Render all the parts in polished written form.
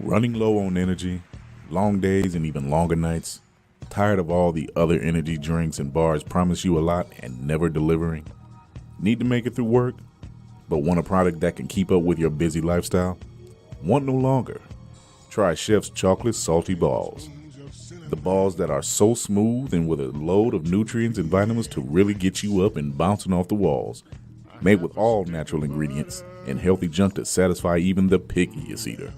Running low on energy, long days and even longer nights, tired of all the other energy drinks and bars promise you a lot and never delivering? Need to make it through work, but want a product that can keep up with your busy lifestyle? Want no longer? Try Chef's Chocolate Salty Balls. The balls that are so smooth and with a load of nutrients and vitamins to really get you up and bouncing off the walls. Made with all natural ingredients and healthy junk to satisfy even the pickiest eater.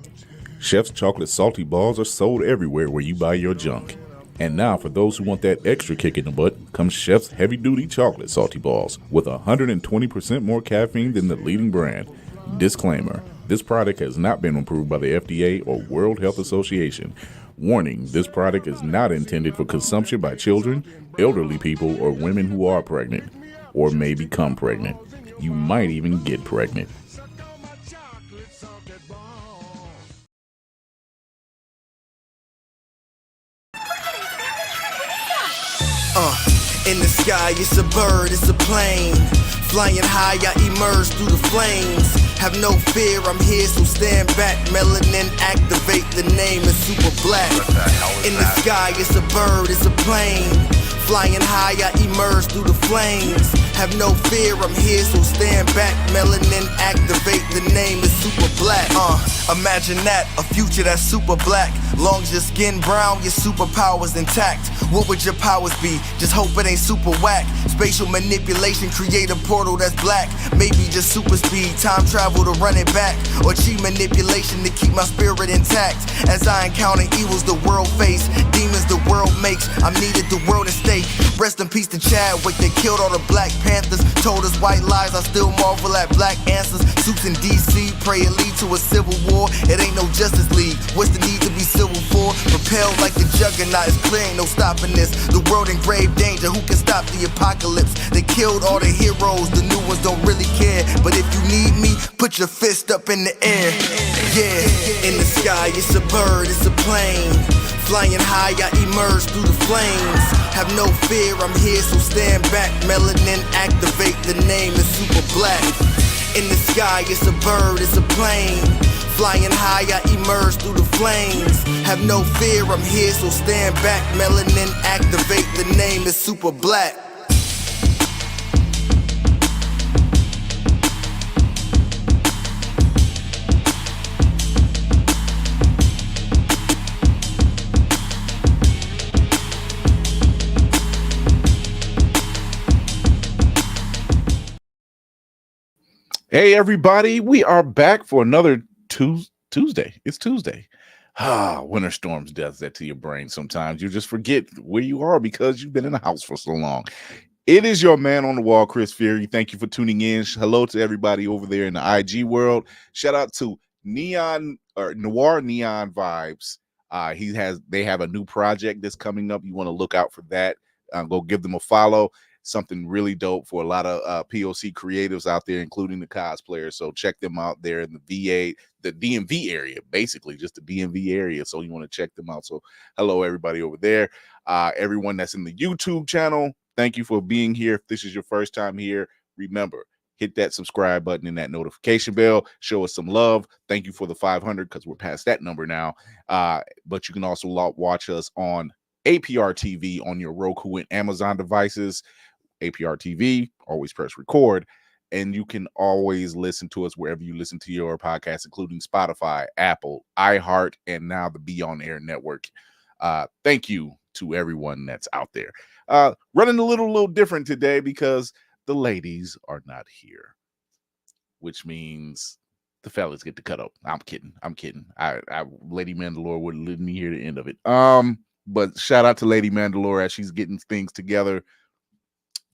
Chef's Chocolate Salty Balls are sold everywhere where you buy your junk. And now for those who want that extra kick in the butt, comes Chef's Heavy Duty Chocolate Salty Balls with 120% more caffeine than the leading brand. Disclaimer, this product has not been approved by the FDA or World Health Association. Warning, this product is not intended for consumption by children, elderly people, or women who are pregnant, or may become pregnant. You might even get pregnant. In the sky, it's a bird, it's a plane. Flying high, I emerge through the flames. Have no fear, I'm here, so stand back. Melanin activate, the name is super black. In the sky, it's a bird, it's a plane. Flying high, I emerge through the flames. Have no fear, I'm here, so stand back. Melanin activate, the name is super black. Imagine that, a future that's super black. Long as your skin brown, your superpowers intact. What would your powers be? Just hope it ain't super whack. Spatial manipulation, create a portal that's black. Maybe just super speed, time travel to run it back. Or chi manipulation to keep my spirit intact. As I encounter evils the world face, demons the world makes, I'm needed the world at stake. Rest in peace to Chadwick, they killed all the Black Panthers. Told us white lies, I still marvel at black answers. Suits in DC, pray it lead to a civil war. It ain't no Justice League, what's the need to be civil for? Propelled like the juggernaut, it's clear ain't no stopping this. The world in grave danger, who can stop the apocalypse? They killed all the heroes, the new ones don't really care. But if you need me, put your fist up in the air. Yeah, in the sky it's a bird, it's a plane. Flying high, I emerge through the flames. Have no fear, I'm here, so stand back. Melanin activate, the name is super black. In the sky, it's a bird, it's a plane. Flying high, I emerge through the flames. Have no fear, I'm here, so stand back. Melanin activate, the name is super black. Hey, everybody. We are back for another Tuesday. It's Tuesday. Winter storms does that to your brain sometimes. You just forget where you are because you've been in the house for so long. It is your man on the wall, Chris Fury. Thank you for tuning in. Hello to everybody over there in the IG world. Shout out to Noir Neon Vibes. They have a new project that's coming up. You want to look out for that. Go give them a follow. Something really dope for a lot of POC creatives out there, including the cosplayers. So check them out there in the DMV area, basically just the DMV area. So you want to check them out. So hello, everybody over there. Everyone that's in the YouTube channel, thank you for being here. If this is your first time here, remember, hit that subscribe button and that notification bell. Show us some love. Thank you for the 500 because we're past that number now. But you can also watch us on APR TV on your Roku and Amazon devices. APR TV, always press record, and you can always listen to us wherever you listen to your podcast, including Spotify, Apple, iHeart, and now the Be On Air network. Thank you to everyone that's out there. Running a little different today because the ladies are not here, which means the fellas get to cut up. I'm kidding. Lady Mandalore wouldn't let me hear the end of it. But shout out to Lady Mandalore as she's getting things together.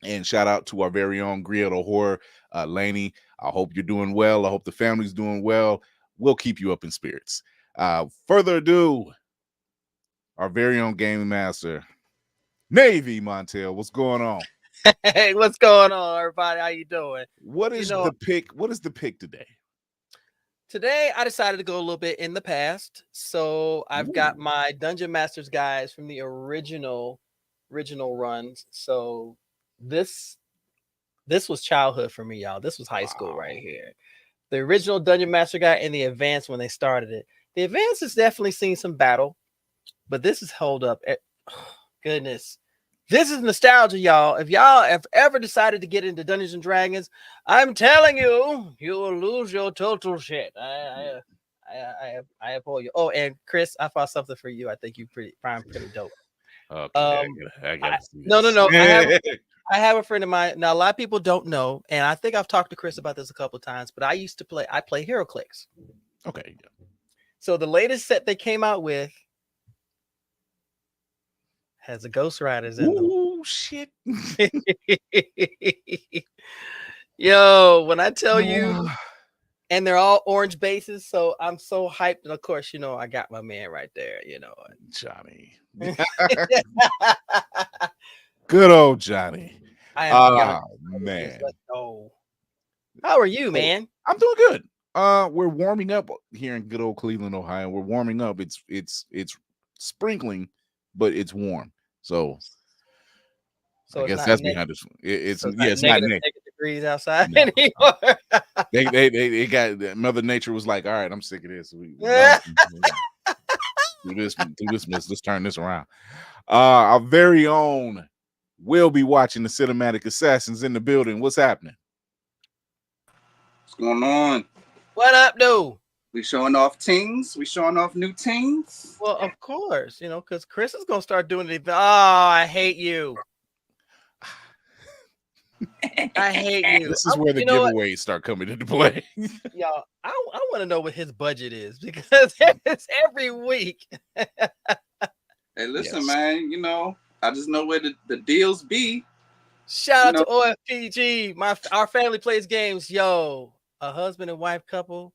And shout out to our very own Griot of Horror, Lainey. I hope you're doing well. I hope the family's doing well. We'll keep you up in spirits. Further ado, our very own game master, Navy Montel. What's going on? Hey, what's going on, everybody? How you doing? What is the pick? What is the pick today? Today, I decided to go a little bit in the past. So I've got my Dungeon Masters guys from the original runs. So this was childhood for me, y'all. This was high school right here. The original Dungeon Master guy and the advanced when they started it. The advanced has definitely seen some battle, but this is held up. Goodness. This is nostalgia, y'all. If y'all have ever decided to get into Dungeons and Dragons, I'm telling you, you will lose your total shit. I applaud you. Oh, and Chris, I found something for you. I think you find pretty dope. Okay, I gotta see this. No. I have a friend of mine. Now, a lot of people don't know, and I think I've talked to Chris about this a couple of times, but I play HeroClix. Okay. So the latest set they came out with has a Ghost Riders in them. Oh, shit. Yo, when I tell you, and they're all orange bases, so I'm so hyped. And of course, I got my man right there, Johnny. Good old Johnny. Man. Oh, how are you, man? I'm doing good. We're warming up here in good old Cleveland, Ohio. We're warming up. It's sprinkling, but it's warm. So I guess that's behind us. It's not negative degrees outside anymore. They got Mother Nature was like, all right, I'm sick of this. Do this. Let's turn this around. Our very own We'll be watching the Cinematic Assassins in the building. What's happening? What's going on? What up, dude? We showing off teams. We showing off new teams. Well, of course, you know, because Chris is gonna start doing it. Oh, I hate you. I hate you. This is where the giveaways start coming into play. Y'all, I want to know what his budget is because it's every week. Hey, listen, man. You know, I just know where the deals be. Shout out to OFPG. Our family plays games. Yo, a husband and wife couple,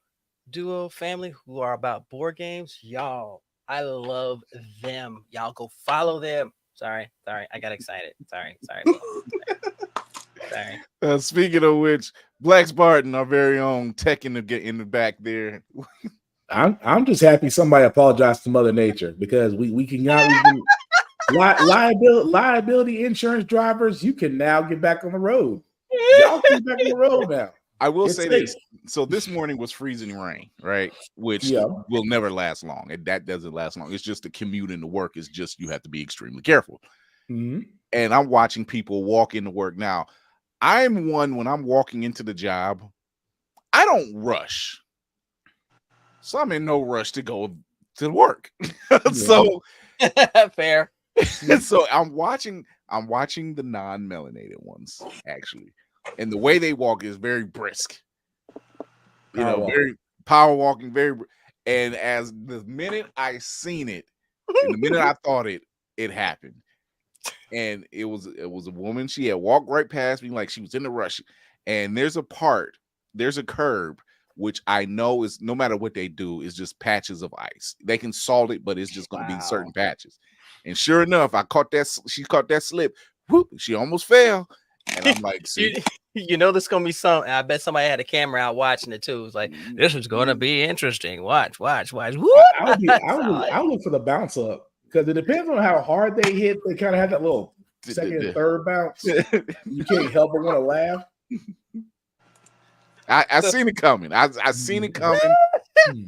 duo family who are about board games. Y'all, I love them. Y'all go follow them. Sorry, I got excited. Sorry. Speaking of which, Black Spartan, our very own tech in the back there. I'm just happy somebody apologized to Mother Nature because we can liability insurance drivers. You can now get back on the road. Y'all can get back on the road now. I will say this. So this morning was freezing rain, right? Which will never last long. And that doesn't last long. It's just the commute into work is just you have to be extremely careful. Mm-hmm. And I'm watching people walk into work now. I'm one when I'm walking into the job, I don't rush. So I'm in no rush to go to work. So fair. So I'm watching the non-melanated ones actually. And the way they walk is very brisk. Very power walking, and as the minute I seen it, and the minute I thought it happened. And it was a woman. She had walked right past me like she was in a rush. And there's a curb, which I know is no matter what they do, is just patches of ice. They can salt it, but it's just going to be certain patches. And sure enough, she caught that slip. Whoop, she almost fell. And I'm like, see, you know, this gonna be something. I bet somebody had a camera out watching it too. It's like, this is gonna be interesting. Watch. I would look for the bounce up. Because it depends on how hard they hit. They kind of have that little second and third bounce. You can't help but want to laugh. I seen it coming. I seen it coming,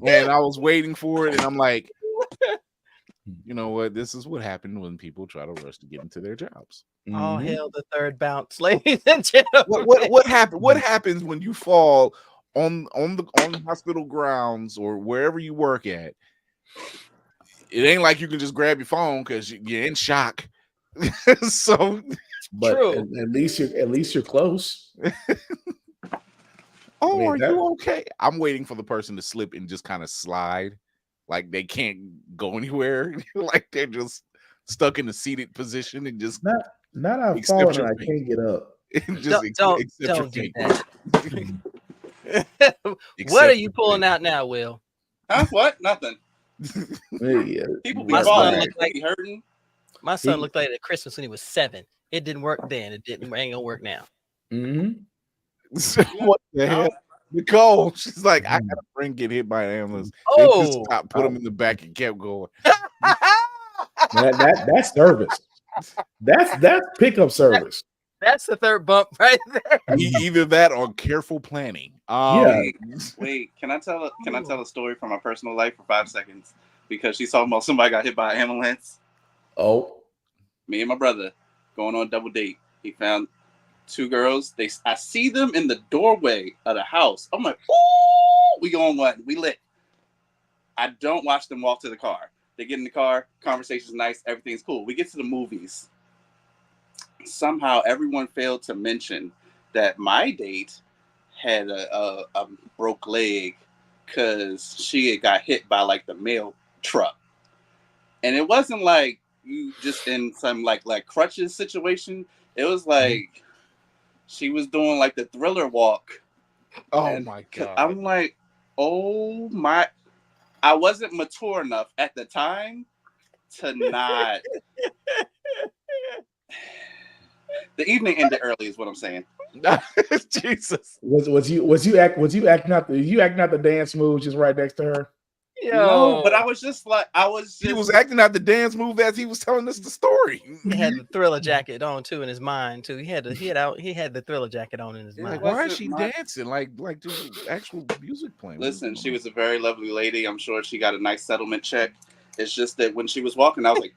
and I was waiting for it. And I'm like, you know what? This is what happened when people try to rush to get into their jobs. All hail the third bounce, ladies and gentlemen. What happened? What happens when you fall on the hospital grounds or wherever you work at? It ain't like you can just grab your phone because you're in shock. So, but at least you're close. Are you okay? I'm waiting for the person to slip and just kind of slide, like they can't go anywhere, like they're just stuck in a seated position and just not I've fallen and I can't get up. Don't do that. What are you pulling out now, Will? Huh? What? Nothing. People be hurting. My son looked like it at Christmas when he was 7. It didn't work then. It ain't gonna work now. What the hell? Nicole, she's like, I got a friend get hit by an ambulance. They just stopped, put him in the back, and kept going. That's service. That's pickup service. That's the third bump right there. Either that or careful planning. Wait, can I tell a story from my personal life for 5 seconds? Because she's talking about somebody got hit by an ambulance. Oh, me and my brother going on a double date. He found 2 girls. I see them in the doorway of the house. I'm like, oh, we going what? We lit. I don't watch them walk to the car. They get in the car. Conversation's nice. Everything's cool. We get to the movies. Somehow everyone failed to mention that my date had a broke leg because she had got hit by like the mail truck. And it wasn't like you just in some like crutches situation. It was like she was doing like the Thriller walk. Oh my God. I'm like, oh my. I wasn't mature enough at the time to not. The evening ended early, is what I'm saying. Jesus. Was you acting out the dance move just right next to her? No, but I was just like, he was acting out the dance move as he was telling us the story. He had the Thriller jacket on too in his mind too. He had the Thriller jacket on in his mind. Like, why is she dancing? Like there's actual music playing. Listen, she was a very lovely lady. I'm sure she got a nice settlement check. It's just that when she was walking, I was like,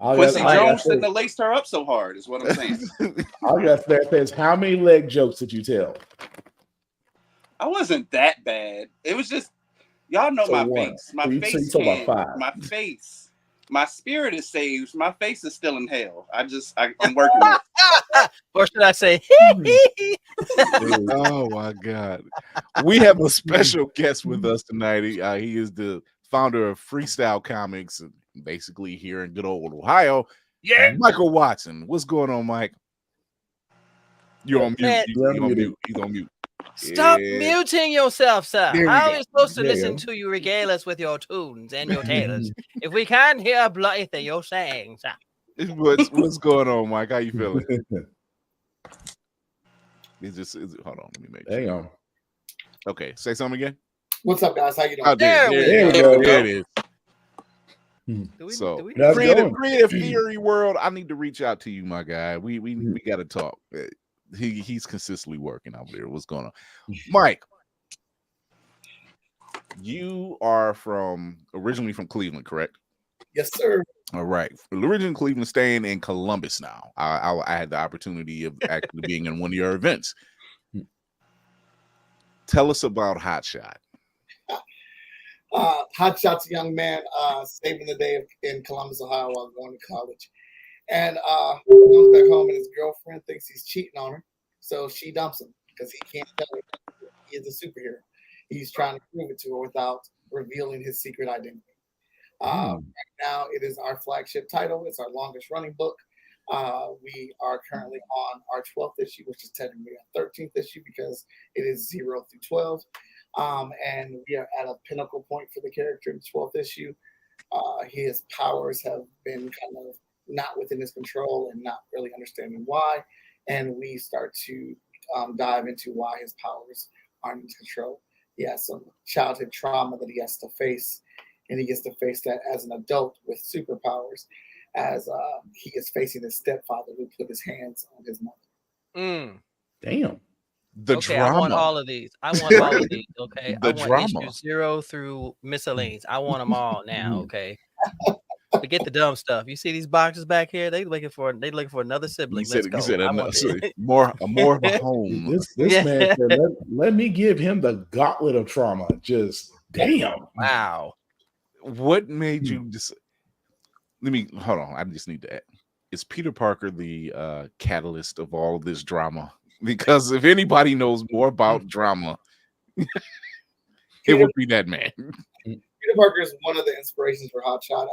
Quincy Jones shouldn't have laced her up so hard, is what I'm saying. All you got to say is, how many leg jokes did you tell? I wasn't that bad. It was just, y'all know my face. My face face. My spirit is saved. My face is still in hell. I'm working on it. Or should I say, oh my God. We have a special guest with us tonight. He is the founder of Freestyle Komics, basically here in good old Ohio. Yeah, Michael Watson. What's going on, Mike? You're on mute. He's on mute. Stop muting yourself, sir. How are we supposed to listen to you regale us with your tunes and your tales if we can't hear a bloody thing you're saying, sir? What's going on, Mike? How you feeling? Hold on, let me make sure. Hang on. Okay, say something again. What's up, guys? How you doing? Oh, there we go. There it is. So, creative theory world, I need to reach out to you, my guy. We got to talk. He's consistently working out there. What's going on, Mike? You are originally from Cleveland, correct? Yes, sir. All right. Originally Cleveland, staying in Columbus now. I had the opportunity of actually being in one of your events. Tell us about Hot Shot. Hot Shot's a young man saving the day in Columbus, Ohio while going to college. And comes back home and his girlfriend thinks he's cheating on her. So she dumps him because he can't tell her he is a superhero. He's trying to prove it to her without revealing his secret identity. Right now, it is our flagship title. It's our longest running book. We are currently on our 12th issue, which is technically our 13th issue because it is 0 through 12. And we are at a pinnacle point for the character in the 12th issue. His powers have been kind of not within his control and not really understanding why. And we start to dive into why his powers aren't in his control. He has some childhood trauma that he has to face, and he gets to face that as an adult with superpowers, as he is facing his stepfather who put his hands on his mother. Damn. Drama. I want all of these. Okay. The I want drama. issues 0 through miscellaneous. I want them all now. Okay. Forget the dumb stuff. You see these boxes back here? They looking for another sibling. You said more of a home. This man said, let me give him the gauntlet of trauma. Just damn. Wow. What made you just hold on. I just need to add. Is Peter Parker the catalyst of all this drama? Because if anybody knows more about drama, it would be that man. Peter Parker is one of the inspirations for Hot Shot.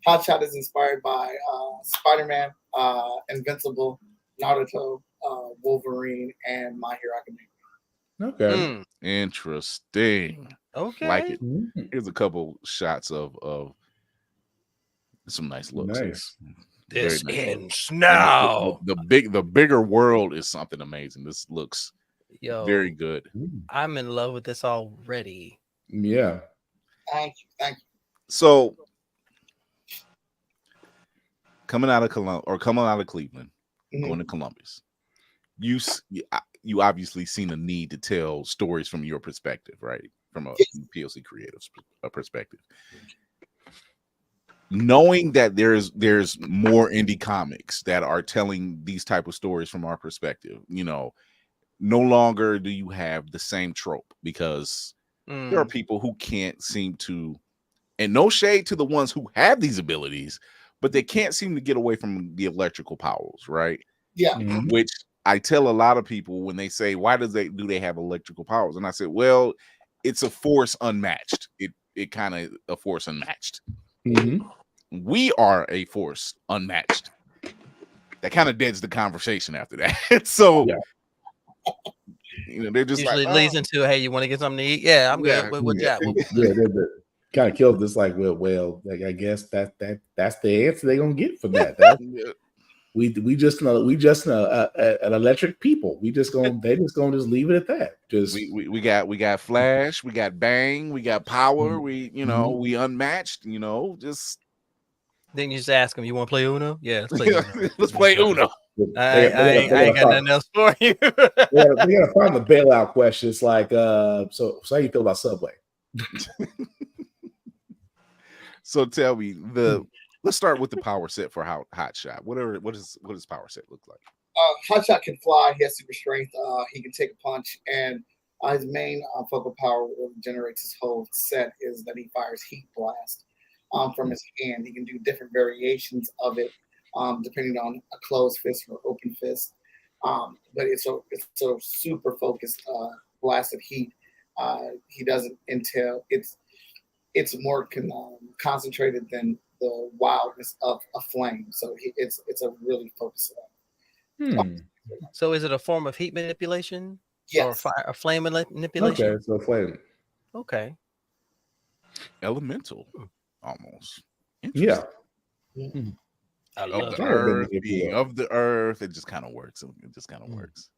Hot Shot is inspired by Spider-Man, Invincible, Naruto, Wolverine, and My Hero Academia. Okay. Interesting. Okay. Like it. Here's a couple shots of some nice looks. Nice. This nice. ends now. The bigger world is something amazing. This looks very good. I'm in love with this already. Yeah. Thank you. So coming out of Cleveland, going to Columbus, you obviously seen a need to tell stories from your perspective, right? From a PLC creative perspective. Knowing that there's more indie comics that are telling these type of stories from our perspective, no longer do you have the same trope, because there are people who can't seem to, and no shade to the ones who have these abilities, but they can't seem to get away from the electrical powers, right? Yeah. Which I tell a lot of people when they say, why do they have electrical powers? And I said, well, it's a force unmatched. It kind of a force unmatched. We are a force unmatched. That kind of deads the conversation after that. So they're just usually like, leads into, hey, you want to get something to eat? Yeah, I'm good. What that? Kind of kills this. Like, well, like, I guess that's the answer they're gonna get for that. We just an electric people. They just gonna leave it at that. Just we got Flash, we got Bang, we got Power. We we unmatched. Just then you just ask them, you want to play Uno? Yeah, let's play Uno. Let's play Uno. I ain't got nothing else for you. we gotta find the bailout question. It's like, so how you feel about Subway? So tell me, let's start with the power set for Hot Shot. What does power set look like? Hotshot can fly. He has super strength. He can take a punch, and his main focal power that generates his whole set is that he fires heat blast from his hand. He can do different variations of it depending on a closed fist or open fist. But it's a super focused blast of heat. He doesn't entail it's more concentrated than the wildness of a flame. So it's a really focused. So is it a form of heat manipulation? Yes. Or a flame manipulation? Okay, so flame. Okay. Elemental, almost. Yeah. I love Of the it. earth, being of the earth. It just kind of works. It just kind of works.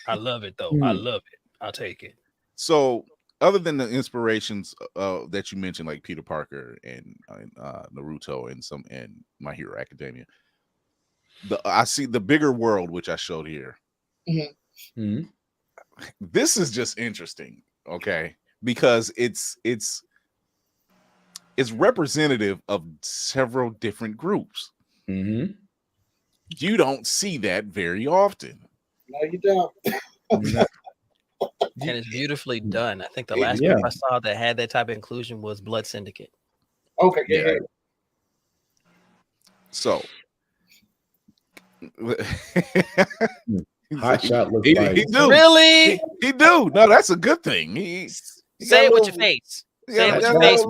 I love it though. I love it. I'll take it. So, other than the inspirations that you mentioned, like Peter Parker and Naruto and My Hero Academia, I see the bigger world, which I showed here. This is just interesting, okay? Because it's representative of several different groups. You don't see that very often. No, you don't. And it's beautifully done. I think the last book I saw that had that type of inclusion was Blood Syndicate. Okay, yeah. So Hot Shot looks like he do. Really? He do. No, that's a good thing. He say it with your face. Say it with your face.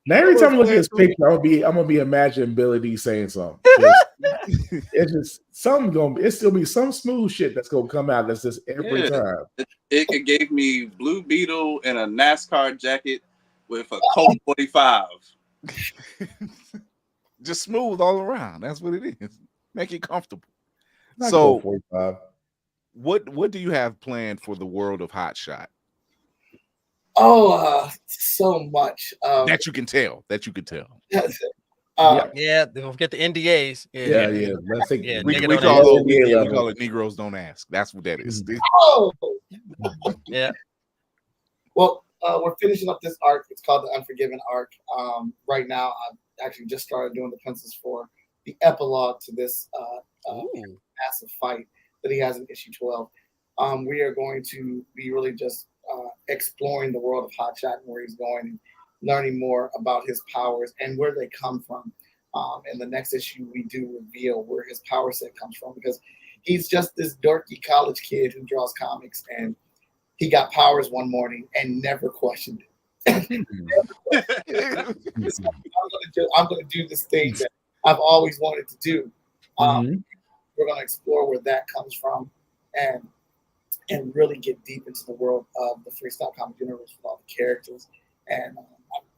Now every time I look at his picture, I'm gonna be imagining Billy D saying something. It's just it's still be some smooth shit that's gonna come out. That's just every time. It gave me Blue Beetle and a NASCAR jacket with a Colt 45. Just smooth all around. That's what it is. Make it comfortable. So 45. What do you have planned for the world of Hot Shot? So much. That you can tell. Yeah, don't forget the NDAs. Yeah. Let's think. We call it Negroes Don't Ask. That's what that is. Oh. Yeah. Well, we're finishing up this arc. It's called the Unforgiven arc. Right now, I've actually just started doing the pencils for the epilogue to this massive fight that he has in issue 12. We are going to be really just exploring the world of Hot Shot and where he's going and learning more about his powers and where they come from. In the next issue, we do reveal where his power set comes from because he's just this dorky college kid who draws comics, and he got powers one morning and never questioned it. I'm going to do this thing that I've always wanted to do. We're going to explore where that comes from and really get deep into the world of the Freestyle Comic universe with all the characters. And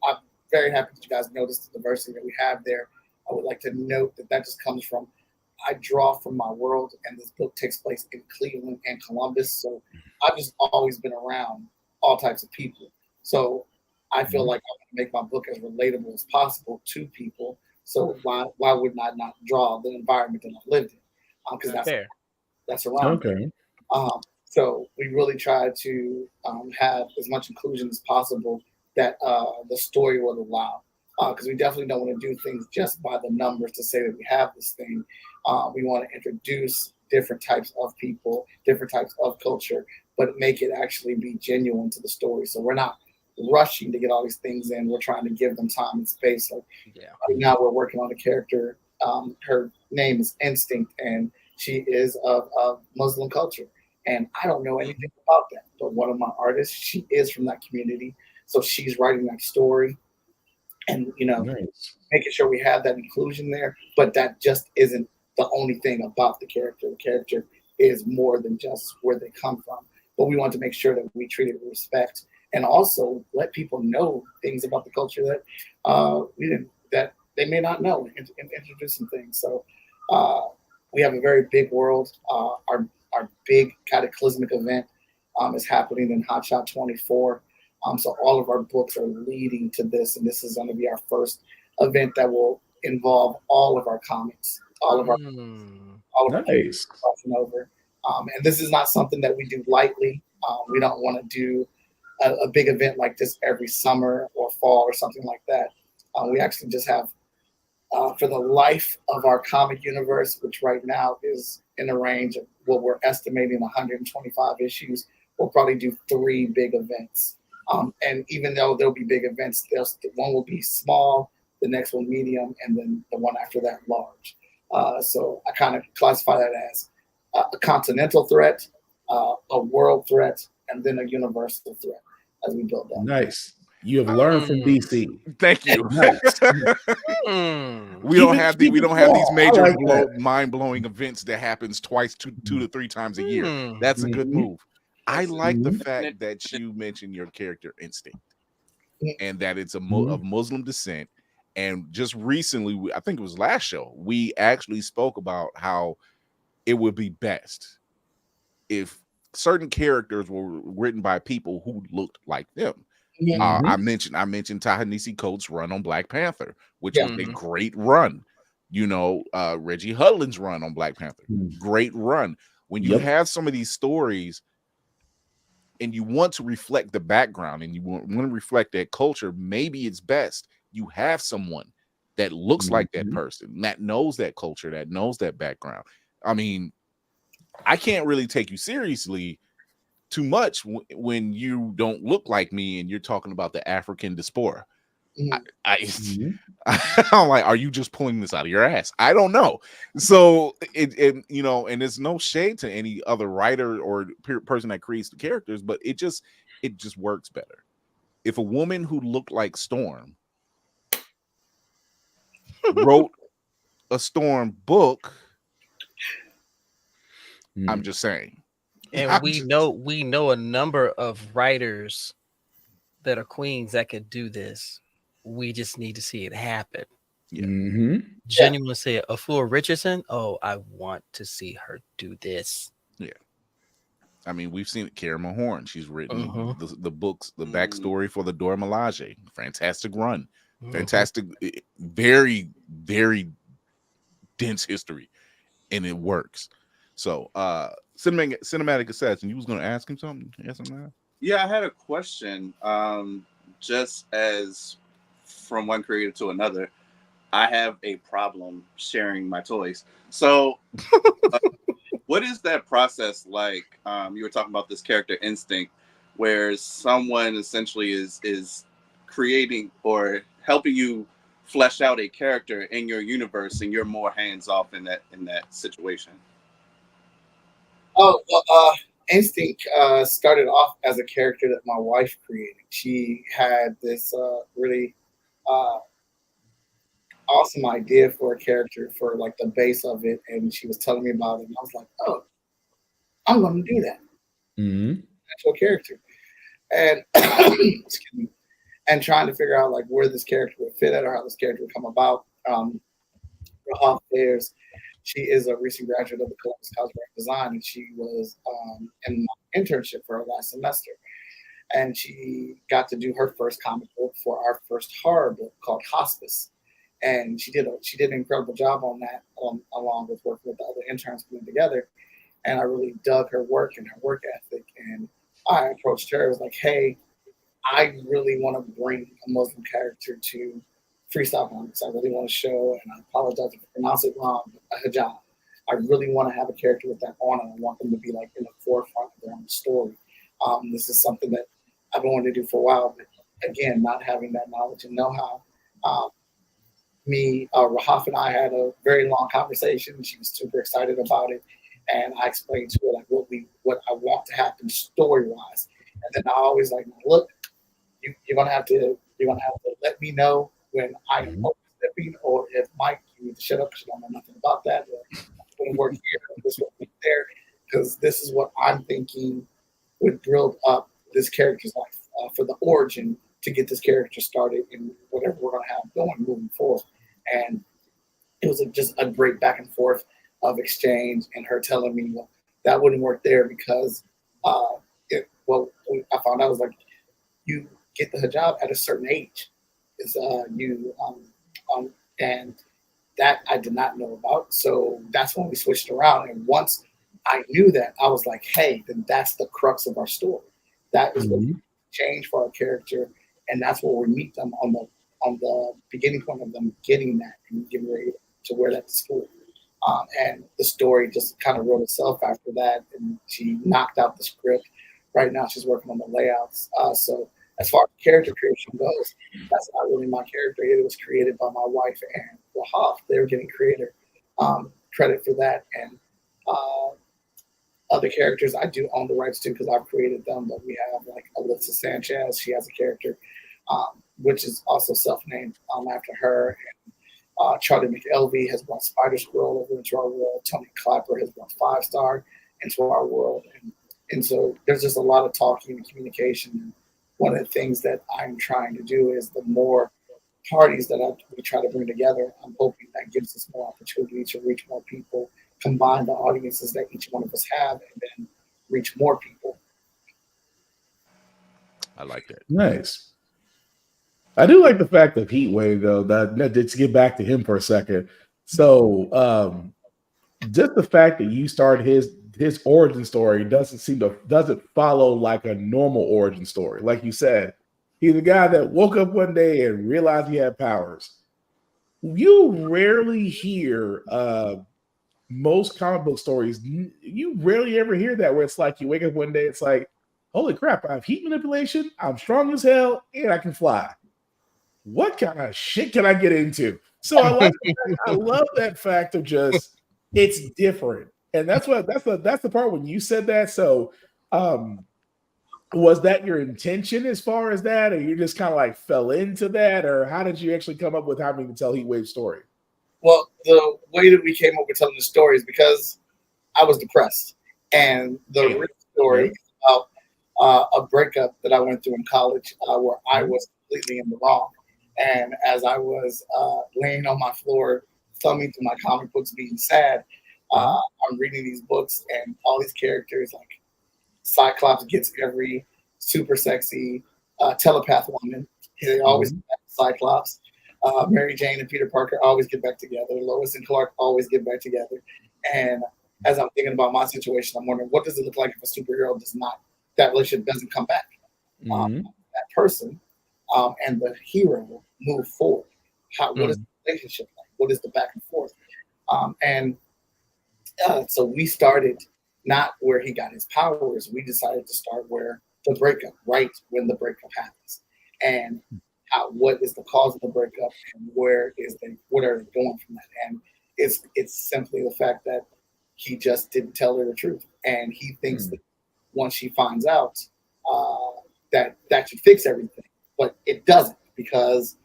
I'm very happy that you guys noticed the diversity that we have there. I would like to note that just comes from, I draw from my world, and this book takes place in Cleveland and Columbus. So I've just always been around all types of people. So I feel like I want to make my book as relatable as possible to people. So why would I not draw the environment that I've lived in? Because that's around. Okay. So we really try to have as much inclusion as possible that the story will allow. Because we definitely don't want to do things just by the numbers to say that we have this thing. We want to introduce different types of people, different types of culture, but make it actually be genuine to the story. So we're not rushing to get all these things in. We're trying to give them time and space. Like right now we're working on a character. Her name is Instinct, and she is of Muslim culture. And I don't know anything about that. But one of my artists, she is from that community. So she's writing that story. And, making sure we have that inclusion there. But that just isn't the only thing about the character. The character is more than just where they come from. But we want to make sure that we treat it with respect and also let people know things about the culture that that they may not know, and introduce some things. So we have a very big world. Our big cataclysmic event is happening in Hot Shot 24. So all of our books are leading to this, and this is going to be our first event that will involve all of our comics, all of our crossing over. And this is not something that we do lightly. We don't want to do a big event like this every summer or fall or something like that. We actually just have for the life of our comic universe, which right now is in a range of what we're estimating 125 issues, we'll probably do 3 big events. And even though there'll be big events, one will be small, the next one medium, and then the one after that large. So I kind of classify that as a continental threat, a world threat, and then a universal threat as we build up. Nice. You have learned from DC. Thank you. Nice. We don't have these major mind-blowing events that happens twice, two to 3 times a year. That's a good move. I like the fact that you mentioned your character instinct and that it's of Muslim descent. And just recently, I think it was last show, we actually spoke about how it would be best if certain characters were written by people who looked like them. I mentioned Ta-Nehisi Coates' run on Black Panther, which was a great run. You know, Reggie Hudlin's run on Black Panther, great run. When you have some of these stories and you want to reflect the background and you want to reflect that culture, maybe it's best you have someone that looks like that person, that knows that culture, that knows that background. I mean, I can't really take you seriously too much when you don't look like me and you're talking about the African diaspora. I'm like, are you just pulling this out of your ass? I don't know. So it you know, and there's no shade to any other writer or person that creates the characters, but it just works better. If a woman who looked like Storm wrote a Storm book, I'm just saying. And we know a number of writers that are queens that could do this. We just need to see it happen. Genuinely say it. Afua Richardson. Oh, I want to see her do this. Yeah. I mean, we've seen it. Kara Mahorn. She's written the books, the backstory for the Dora Milaje. Fantastic run. Fantastic, very, very dense history. And it works. So cinematic assassin, you was going to ask him something? Yeah, I had a question. Just as from one creator to another, I have a problem sharing my toys. So what is that process like? You were talking about this character instinct where someone essentially is creating or helping you flesh out a character in your universe and you're more hands off in that situation. Oh, well, Instinct started off as a character that my wife created. She had this really awesome idea for a character for like the base of it, and she was telling me about it, and I was like, "Oh, I'm going to do that." Actual character, and excuse me, and trying to figure out like where this character would fit at or how this character would come about. Rahaf Ayers, she is a recent graduate of the Columbus College of Design, and she was in my internship for her last semester. And she got to do her first comic book for our first horror book called Hospice. And she did an incredible job on that, along with working with the other interns putting together. And I really dug her work and her work ethic. And I approached her. I was like, hey, I really want to bring a Muslim character to Freestyle Komics. I really want to show, and I apologize if I pronounce it wrong, a hijab. I really want to have a character with that on, and I want them to be like in the forefront of their own story. This is something that I've been wanting to do for a while, but again, not having that knowledge and know-how. Rahaf and I had a very long conversation. She was super excited about it, and I explained to her like what I want to happen story-wise. And then I always like, look, you're gonna have to let me know when I am overstepping, or if Mike, you need to shut up because you don't know nothing about that. Or I'm going to work here, this will be there, because this is what I'm thinking would build up this character's life for the origin to get this character started in whatever we're going to have going moving forward. And it was just a great back and forth of exchange, and her telling me, well, that wouldn't work there because, I found out, I was like, you get the hijab at a certain age. And that I did not know about. So that's when we switched around. And once I knew that, I was like, hey, then that's the crux of our story. That is what we change for our character. And that's where we meet them on on the beginning point of them getting that and getting ready to wear that to school. And the story just kind of wrote itself after that, and she knocked out the script. Right now, she's working on the layouts. So as far as character creation goes, that's not really my character. It was created by my wife and Wahaf. They're getting creator credit for that, and other characters I do own the rights to because I've created them. But we have like Alyssa Sanchez. She has a character, which is also self-named after her. And Charlie McElvey has brought Spider Squirrel over into our world. Tony Clapper has brought 5-Star into our world. And so there's just a lot of talking and communication. And one of the things that I'm trying to do is the more parties that we try to bring together, I'm hoping that gives us more opportunity to reach more people, combine the audiences that each one of us have, and then reach more people. I like that. Nice. I do like the fact of Heat Wave, though. That to get back to him for a second. So, just the fact that you started his origin story doesn't follow like a normal origin story. Like you said, he's a guy that woke up one day and realized he had powers. You rarely hear most comic book stories. You rarely ever hear that where it's like you wake up one day, it's like, holy crap, I have heat manipulation, I'm strong as hell, and I can fly. What kind of shit can I get into? So I love that fact of just it's different. And that's the part when you said that. So was that your intention as far as that, or you just kind of like fell into that, or how did you actually come up with having to tell Heatwave's story? Well, the way that we came up with telling the story is because I was depressed, and the real story is about a breakup that I went through in college where I was completely in the wrong. And as I was laying on my floor, thumbing through my comic books, being sad, I'm reading these books and all these characters, like Cyclops gets every super sexy telepath woman. They always get back to Cyclops. Mary Jane and Peter Parker always get back together. Lois and Clark always get back together. And as I'm thinking about my situation, I'm wondering, what does it look like if a superhero that relationship doesn't come back? That person and the hero move forward. What is the relationship like? What is the back and forth? So we started not where he got his powers. We decided to start where the breakup, right when the breakup happens, and what is the cause of the breakup, and what are they going from that? And it's simply the fact that he just didn't tell her the truth, and he thinks that once she finds out, that should fix everything, but it doesn't, because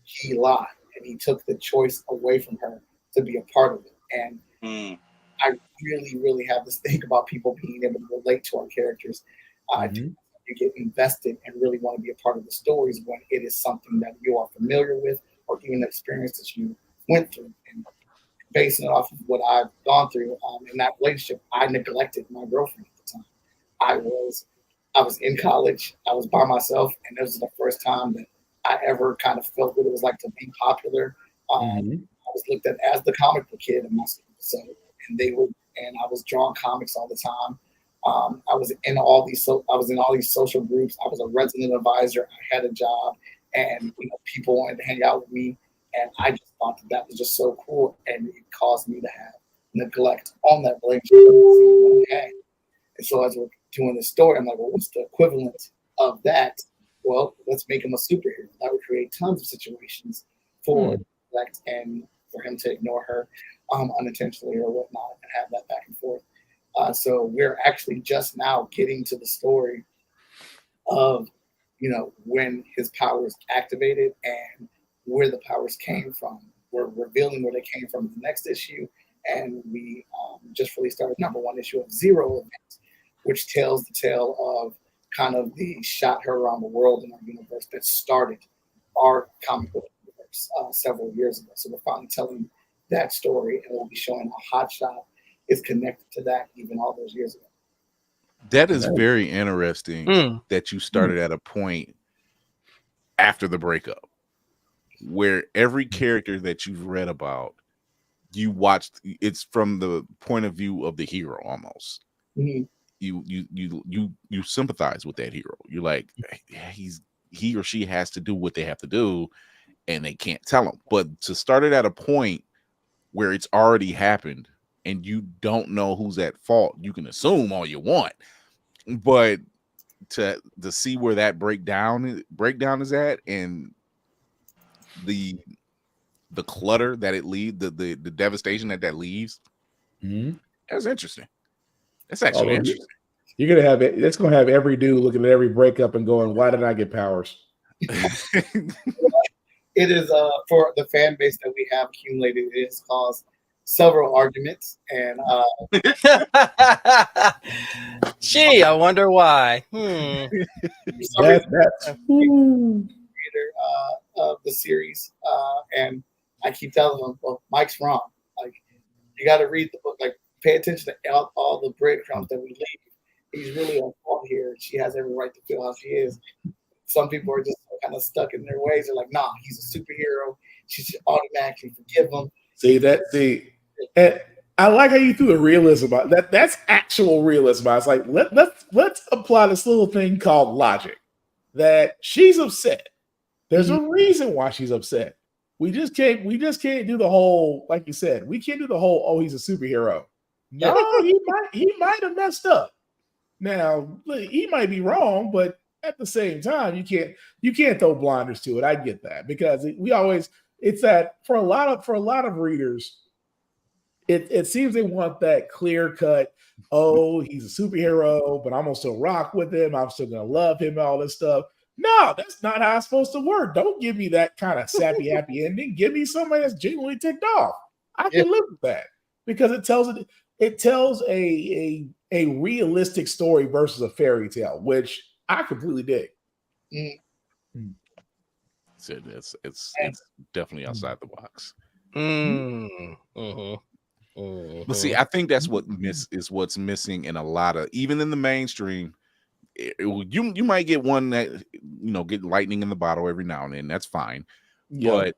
he lied and he took the choice away from her to be a part of it. And I really, really have this thing about people being able to relate to our characters. You get invested and really want to be a part of the stories when it is something that you are familiar with, or even the experience that you went through. And basing it off of what I've gone through in that relationship, I neglected my girlfriend at the time. I was in college. I was by myself, and this was the first time that I ever kind of felt what it was like to be popular. I was looked at as the comic book kid in my school, and I was drawing comics all the time. I was in all these social groups. I was a resident advisor. I had a job, and people wanted to hang out with me, and I just thought that was just so cool, and it caused me to have neglect on that relationship. And so as we're doing this story, I'm like, well, what's the equivalent of that? Well, let's make him a superhero. That would create tons of situations for neglect and for him to ignore her unintentionally or whatnot, and have that back and forth. So we're actually just now getting to the story of, when his powers activated and where the powers came from. We're revealing where they came from in the next issue. And we just released our #1 issue of Zero Event, which tells the tale of kind of the shot her around the world in our universe that started our comic book universe several years ago. So we're finally telling that story, and we'll be showing how Hotshot is connected to that even all those years ago. That is very interesting that you started at a point after the breakup where every character that you've read about, you watched, it's from the point of view of the hero almost. You sympathize with that hero. You're like, he or she has to do what they have to do, and they can't tell them. But to start it at a point where it's already happened and you don't know who's at fault, you can assume all you want, but to see where that breakdown is at, and the clutter that it leaves, the devastation that leaves, that's interesting. That's actually interesting. You're gonna have it. It's gonna have every dude looking at every breakup and going, "Why did I get powers?" It is for the fan base that we have accumulated. It has caused several arguments, and gee, I wonder why. That's creator of the series, and I keep telling them, "Well, Mike's wrong. Like, you got to read the book. Like, pay attention to all the breadcrumbs that we leave. He's really on fault here. She has every right to feel how she is." Some people are just kind of stuck in their ways. They're like, "Nah, he's a superhero. She should automatically forgive him." And I like how you threw the realism out. That's actual realism. I was like, let's apply this little thing called logic. That she's upset. There's a reason why she's upset. We just can't do the whole, like you said, we can't do the whole, oh, he's a superhero. No, he might have messed up. Now, he might be wrong, but at the same time, you can't throw blinders to it. I get that, because it's that for a lot of readers, it seems they want that clear cut, oh, he's a superhero, but I'm gonna still rock with him. I'm still gonna love him, all this stuff. No, that's not how it's supposed to work. Don't give me that kind of sappy happy ending. Give me somebody that's genuinely ticked off. I can live with that, because it tells a realistic story versus a fairy tale, which I completely dig. It's definitely outside the box. But see, I think that's what's missing in a lot of, even in the mainstream. You might get one that get lightning in the bottle every now and then. That's fine. But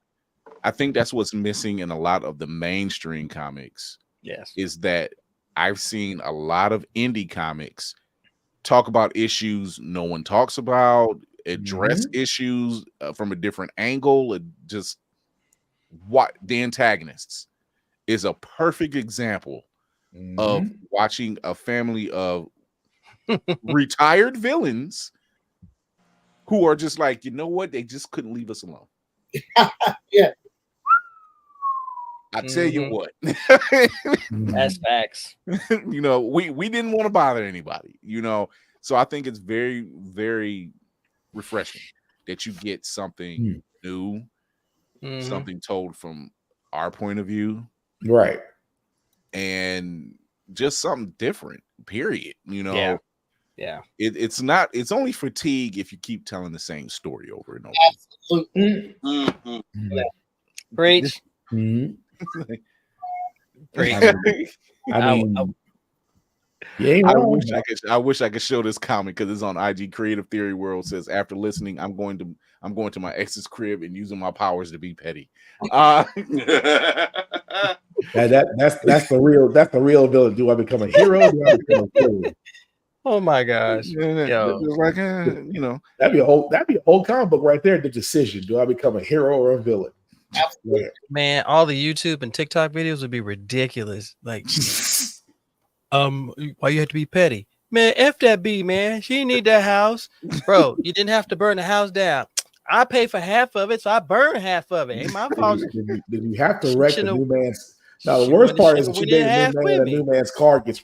I think that's what's missing in a lot of the mainstream comics. Yes, is that I've seen a lot of indie comics talk about issues no one talks about, address issues from a different angle. Just what the antagonists is a perfect example of watching a family of retired villains who are just like, you know what, they just couldn't leave us alone. I tell you what, that's facts. We didn't want to bother anybody, so I think it's very, very refreshing that you get something new, something told from our point of view, right, and just something different, period. It's only fatigue if you keep telling the same story over and over. Absolutely. Preach. I wish I could show this comic, because it's on IG. Creative Theory World says, after listening, I'm going to my ex's crib and using my powers to be petty. That's the real villain. Do I become a hero? Do I become a villain? Oh my gosh. Like, that'd be a whole comic book right there. The decision: do I become a hero or a villain? Absolutely. Man, all the YouTube and TikTok videos would be ridiculous. Like, why you have to be petty? Man, F that B, man. She didn't need that house. Bro, you didn't have to burn the house down. I pay for half of it, so I burn half of it. Ain't my fault. Did you have to wreck the new man's? Now the worst part is that you date the new man's car gets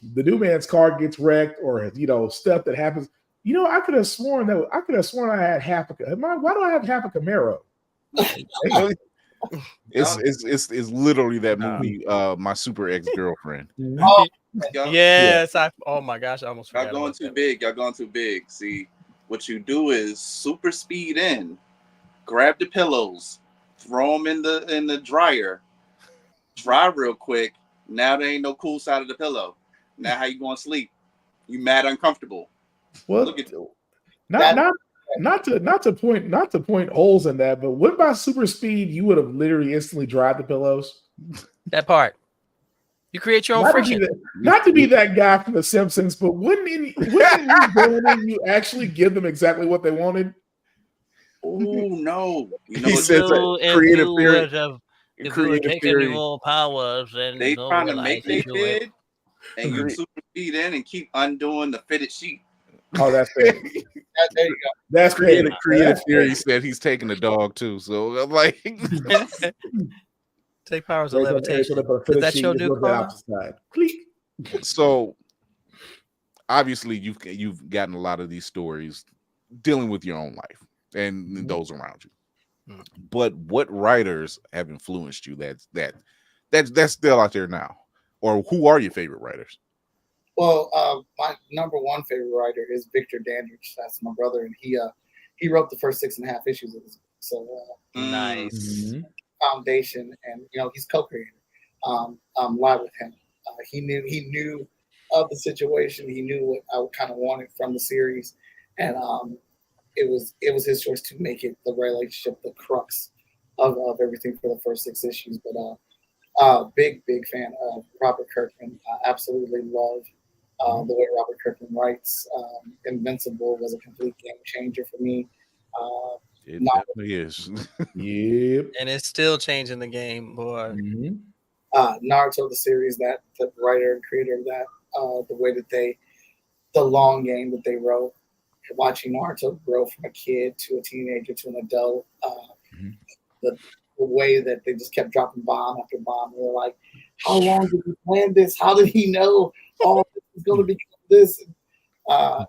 wrecked, or stuff that happens. I could have sworn I had half a. Why do I have half a Camaro? It's literally that movie, My Super Ex-Girlfriend. Yes, oh my gosh, I almost forgot. Y'all going too big. See, what you do is super speed in, grab the pillows, throw them in the dryer, dry real quick. Now there ain't no cool side of the pillow. Now how you going to sleep? You mad uncomfortable. Well, look at you. Not to point holes in that, but what about super speed? You would have literally instantly dried the pillows. That part. You create your own friction. Not to be that guy from The Simpsons, but wouldn't you actually give them exactly what they wanted? Oh no! You know He what? says that creative theory. if you would take any more powers, then They you'll trying to realize make they that you will. bid, and you supersede in and keep undoing the fitted sheet. Oh, that's fair. There you go. That's Creative That's theory said he's taking a dog too. So I'm like, Take powers of levitation. Is that your new car? So obviously you've gotten a lot of these stories dealing with your own life and those around you. But what writers have influenced you that's still out there now? Or who are your favorite writers? Well, my number one favorite writer is Victor Dandridge. That's my brother, and he wrote the first 6.5 issues of this book. So nice foundation, and he's co-creator. Live with him. He knew of the situation. He knew what I kind of wanted from the series, and it was his choice to make it the relationship, the crux of everything for the first 6 issues. But big fan of Robert Kirkman. I absolutely love the way Robert Kirkman writes. Invincible was a complete game changer for me. It definitely is. Yep. And it's still changing the game, boy. Naruto, the series, that the writer and creator of that, the way that the long game that they wrote, watching Naruto grow from a kid to a teenager to an adult, the way that they just kept dropping bomb after bomb. And they're like, how long did he plan this? How did he know all this is going to become this? I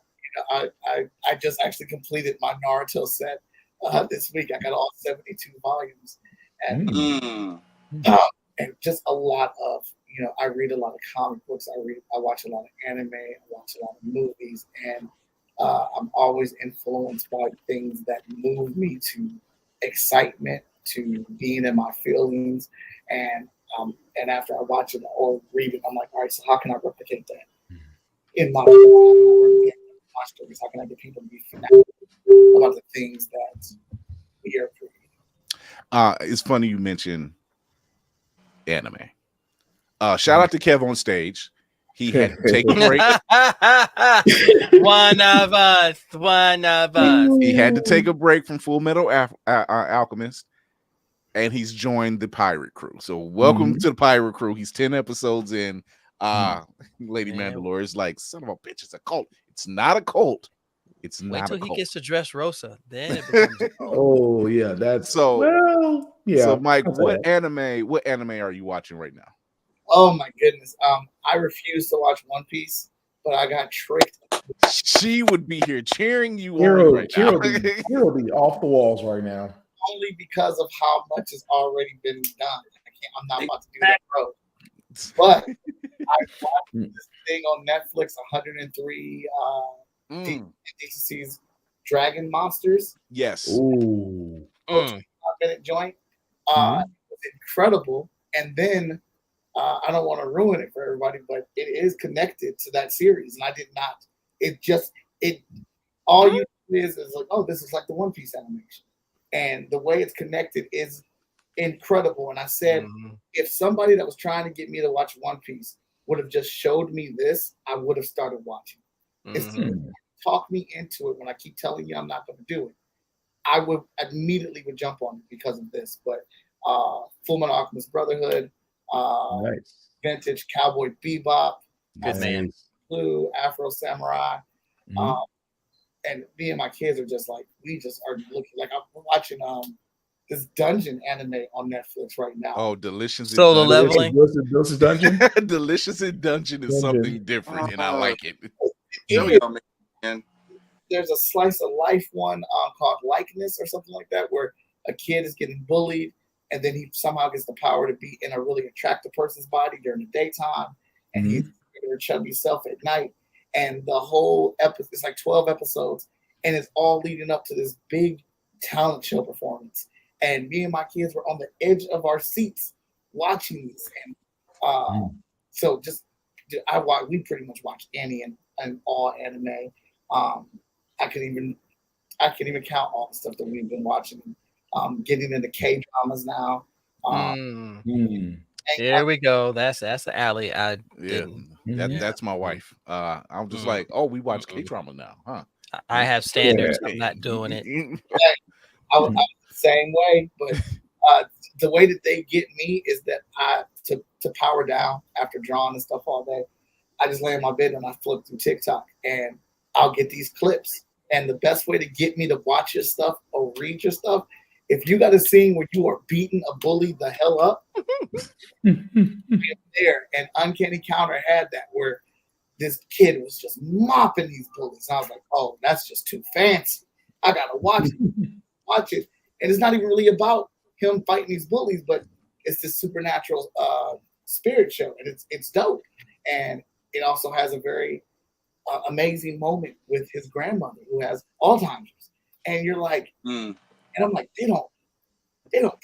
just actually completed my Naruto set this week. I got all 72 volumes, and just a lot of I read a lot of comic books. I watch a lot of anime. I watch a lot of movies, and I'm always influenced by things that move me to excitement, to being in my feelings, and after I watch it or read it, I'm like, all right, so how can I replicate that in my stories? How can I get people to be fanatical about the things that we are creating? It's funny you mentioned anime. Shout out to Kev on stage. He had to take a break. One of us. He had to take a break from Full Metal Alchemist, and he's joined the pirate crew. So welcome to the pirate crew. He's 10 episodes in. Lady Mandalore is like, son of a bitch, it's a cult. It's not a cult. It's Wait not till a cult. he gets to dress Rosa. Then it becomes a cult. Oh yeah, that's so. Well, yeah. So Mike, what anime are you watching right now? Oh my goodness. I refuse to watch One Piece, but I got tricked. She would be here cheering you Hero on right now. Hero be off the walls right now. Only because of how much has already been done. I'm not about to do that, bro. But I watched this thing on Netflix, 103 DCC's Dragon Monsters. Yes. Ooh. 5-minute joint. It was incredible. And then I don't want to ruin it for everybody, but it is connected to that series. And I did not. All you do is like, oh, this is like the One Piece animation. And the way it's connected is incredible. And I said, if somebody that was trying to get me to watch One Piece would have just showed me this, I would have started watching. It's talk me into it when I keep telling you I'm not going to do it. I would immediately jump on it because of this. But Full Metal Alchemist Brotherhood, Nice. Vintage Cowboy Bebop, Good man. Blue, Afro Samurai, and me and my kids are just like, we just are looking like I'm watching this dungeon anime on Netflix right now. Oh, Delicious Solo in leveling. Delicious Dungeon. Delicious in Dungeon is something different, and I like it. There's a slice of life one called Likeness or something like that, where a kid is getting bullied, and then he somehow gets the power to be in a really attractive person's body during the daytime, and he's their chubby self at night. And the whole episode, it's like 12 episodes, and it's all leading up to this big talent show performance. And me and my kids were on the edge of our seats watching these. And so we pretty much watch any and all anime. I can even count all the stuff that we've been watching. Getting into K-dramas now. There we go. That's the alley. That's my wife. I'm just like, oh, we watch K-drama now, huh? I have standards. I'm not doing it. I was the same way, but the way that they get me is that to power down after drawing and stuff all day, I just lay in my bed and I flip through TikTok and I'll get these clips. And the best way to get me to watch your stuff or read your stuff, if you got a scene where you are beating a bully the hell up, there. And Uncanny Counter had that where this kid was just mopping these bullies. I was like, oh, that's just too fancy. I gotta watch it. And it's not even really about him fighting these bullies, but it's this supernatural spirit show, and it's dope. And it also has a very amazing moment with his grandmother who has Alzheimer's. And you're like, and I'm like, they don't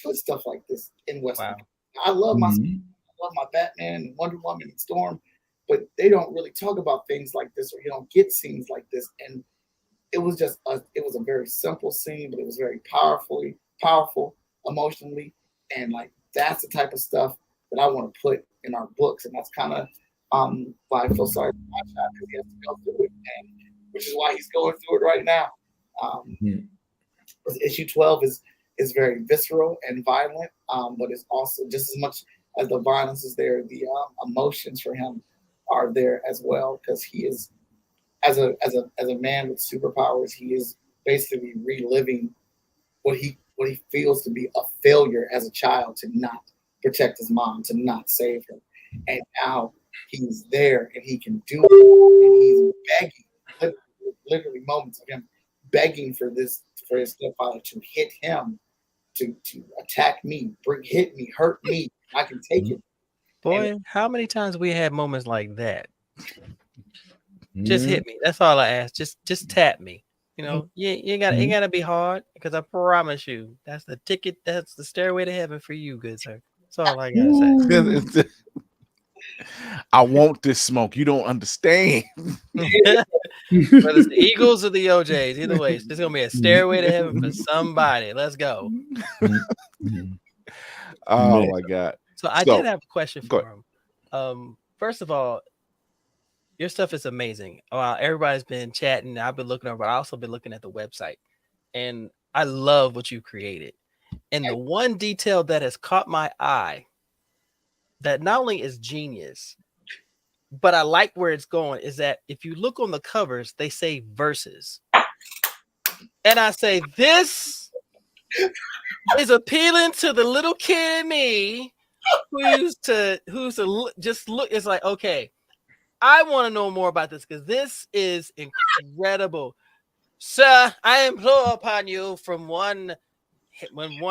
put stuff like this in Western. Wow. I love my Batman and Wonder Woman and Storm, but they don't really talk about things like this, or you don't get scenes like this. And it was just it was a very simple scene, but it was very powerful emotionally, and like that's the type of stuff that I want to put in our books. And that's kind of why I feel sorry for my child, because he has to go through it, and which is why he's going through it right now. Issue 12 is very visceral and violent, but it's also just as much as the violence is there, the emotions for him are there as well, because he is as a man with superpowers, he is basically reliving what he feels to be a failure as a child to not protect his mom, to not save her. And now he's there and he can do it, and he's begging, literally moments of him begging for his stepfather to hit him, to attack me, hit me, hurt me. I can take it. Boy, how many times we had moments like that? Just hit me. That's all I ask. Just tap me. You know, you gotta be hard, because I promise you, that's the ticket. That's the stairway to heaven for you, good sir. That's all I gotta say. I want this smoke. You don't understand. Whether it's the Eagles or the OJs, either way, it's gonna be a stairway to heaven for somebody. Let's go. Oh my God. So I did have a question for him. First of all, your stuff is amazing. Everybody's been chatting. I've been looking over, but I also been looking at the website, and I love what you created. And the one detail that has caught my eye, that not only is genius, but I like where it's going, is that if you look on the covers, they say verses. And I say, this is appealing to the little kid in me who's to just look. It's like, okay, I want to know more about this, because this is incredible. Sir, I implore upon you, from one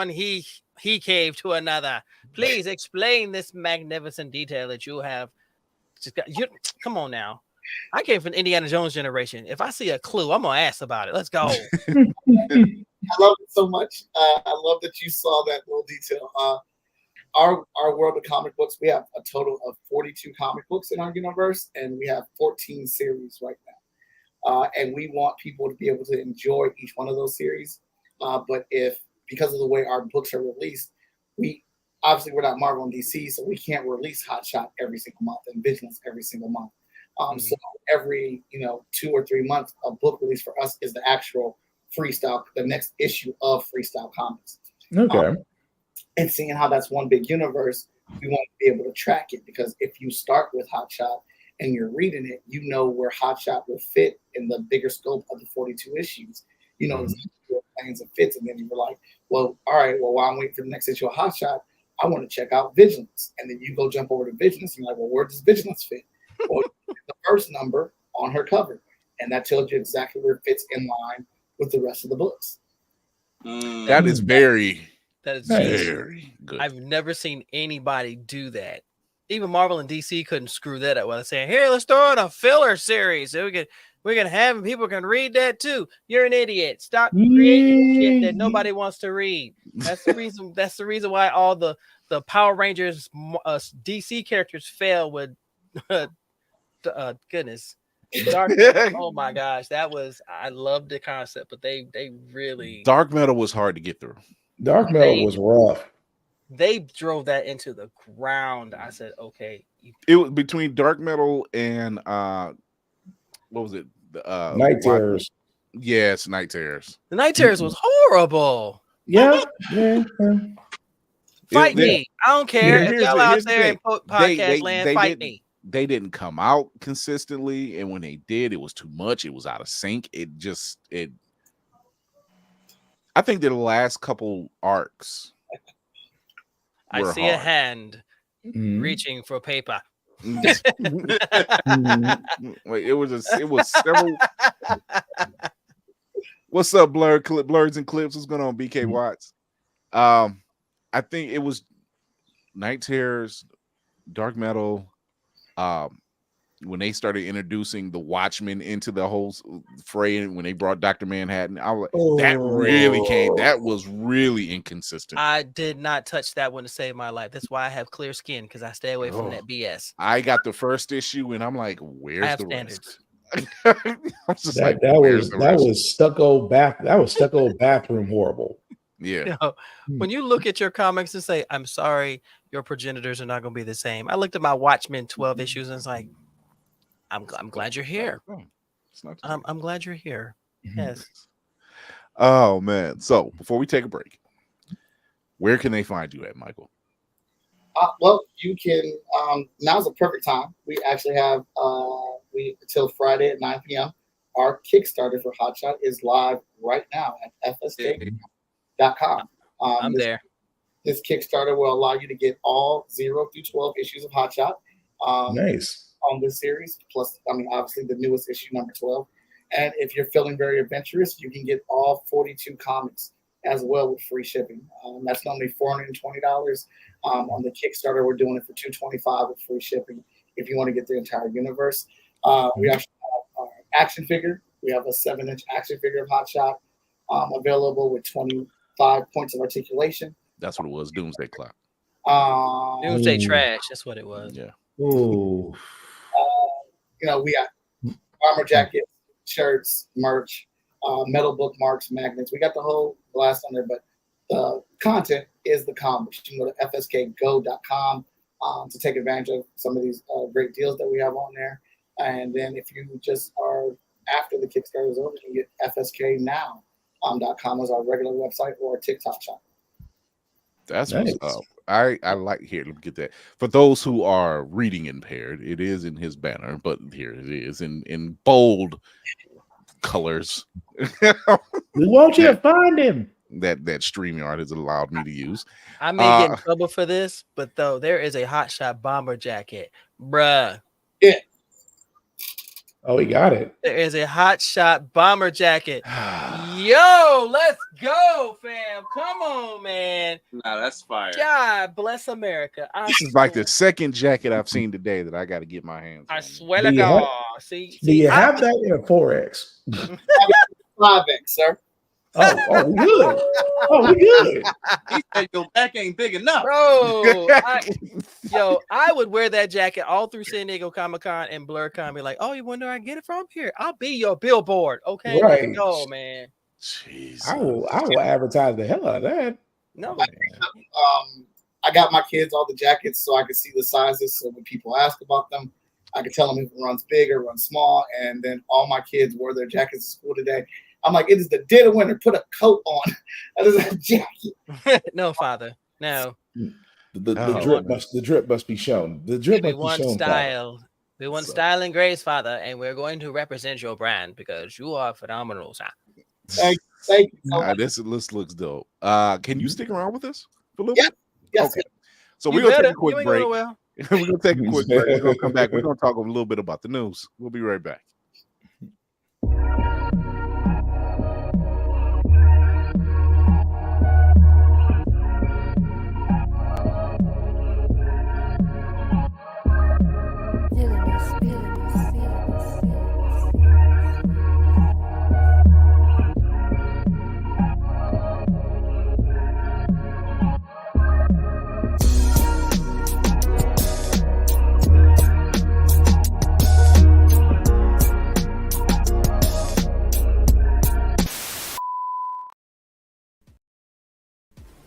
he cave to another, please explain this magnificent detail that you have. Come on now. I came from Indiana Jones generation. If I see a clue, I'm gonna ask about it. Let's go. I love it so much. I love that you saw that little detail. Our world of comic books, we have a total of 42 comic books in our universe, and we have 14 series right now. And we want people to be able to enjoy each one of those series. But because of the way our books are released, we're not Marvel and DC, so we can't release Hot Shot every single month and Vigilance every single month. So every 2 or 3 months, a book release for us is the actual Freestyle, the next issue of Freestyle Komics. Okay. And seeing how that's one big universe, we want to be able to track it, because if you start with Hot Shot and you're reading it, you know where Hot Shot will fit in the bigger scope of the 42 issues. You know, where plans and fits, and then you're like, well, all right, well, while I'm waiting for the next issue of Hot Shot, I want to check out Vigilance. And then you go jump over to Vigilance, and you're like, well, where does Vigilance fit? Well, the first number on her cover, and that tells you exactly where it fits in line with the rest of the books. That is very good. I've never seen anybody do that. Even Marvel and DC couldn't screw that up. While they're saying, "Here, let's throw in a filler series so we can have people can read that too." You're an idiot. Stop creating shit that nobody wants to read. That's the reason. That's the reason why all the Power Rangers DC characters fail with goodness. Dark oh my gosh, I love the concept, but they really Dark Metal was hard to get through. Dark Metal was rough. They drove that into the ground. I said, okay. It was between Dark Metal and what was it? Night Terrors. Yes, Night Terrors. The Night Terrors was horrible. Yeah. Fight me. I don't care if y'all out there in podcast land. Fight me. They didn't come out consistently, and when they did, it was too much. It was out of sync. I think the last couple arcs. I see hard. a hand reaching for paper. Wait, it was several. What's up, Blurs and Clips? What's going on, BK Watts? I think it was Night Terrors, Dark Metal. When they started introducing the Watchmen into the whole fray, and when they brought Dr. Manhattan, I was like, that was really inconsistent. I did not touch that one to save my life. That's why I have clear skin, because I stay away from that BS. I got the first issue, and I'm like, where's the standards. rest? That was stucco bathroom horrible. Yeah. When you look at your comics and say, I'm sorry, your progenitors are not going to be the same. I looked at my Watchmen 12 issues and it's like, I'm glad you're here. I'm glad you're here. Yes. Oh man. So before we take a break, where can they find you at, Michael? Well, you can. Now's the perfect time. We actually have until Friday at 9 p.m. Our Kickstarter for Hotshot is live right now at fsk.com. I'm there. This Kickstarter will allow you to get all 0 through 12 issues of Hotshot. Nice. On this series, plus, obviously the newest issue, number 12. And if you're feeling very adventurous, you can get all 42 comics as well with free shipping. That's normally $420. On the Kickstarter, we're doing it for $225 with free shipping if you want to get the entire universe. We actually have our action figure. We have a 7-inch action figure of Hotshot available with 25 points of articulation. That's what it was, Doomsday Clock. Doomsday Trash, that's what it was. Yeah. Ooh. We got armor jackets, shirts, merch, metal bookmarks, magnets. We got the whole blast on there, but the content is the comics. You can go to fskgo.com to take advantage of some of these great deals that we have on there. And then if you just are after the Kickstarter is over, you can get fsknow.com as our regular website or our TikTok shop. That's nice. What's up. I like here. Let me get that. For those who are reading impaired, it is in his banner, but here it is in bold colors. We want you to find him. That StreamYard has allowed me to use. I may get in trouble for this, but though there is a Hotshot bomber jacket, bruh. Yeah. Oh, he got it. There is a Hotshot bomber jacket. Yo, let's go, fam. Come on, man. Nah, that's fire. God bless America. This is like the second jacket I've seen today that I got to get my hands on. I swear to God. See, do you have that in a 4X? 5X, sir. Oh, we good. Oh, we good. He said your back ain't big enough. Bro, I would wear that jacket all through San Diego Comic-Con and BlurCon. Be like, oh, you wonder where I get it from? Here, I'll be your billboard. Okay, right. Let's go, man. Jesus. I will advertise the hell out of that. No, I got my kids all the jackets so I can see the sizes. So when people ask about them, I can tell them if it runs big or runs small. And then all my kids wore their jackets to school today. I'm like, it is the dead of winter. Put a coat on. That is a jacket. No, Father. No. The drip must be shown. The drip must be shown. Style. We want style and grace, Father, and we're going to represent your brand because you are phenomenal, sir. Thank you. This looks dope. Can you stick around with us for a little bit? Yes. Okay. So we're gonna take a quick break. We're gonna take a quick break. We're gonna come back. We're gonna talk a little bit about the news. We'll be right back.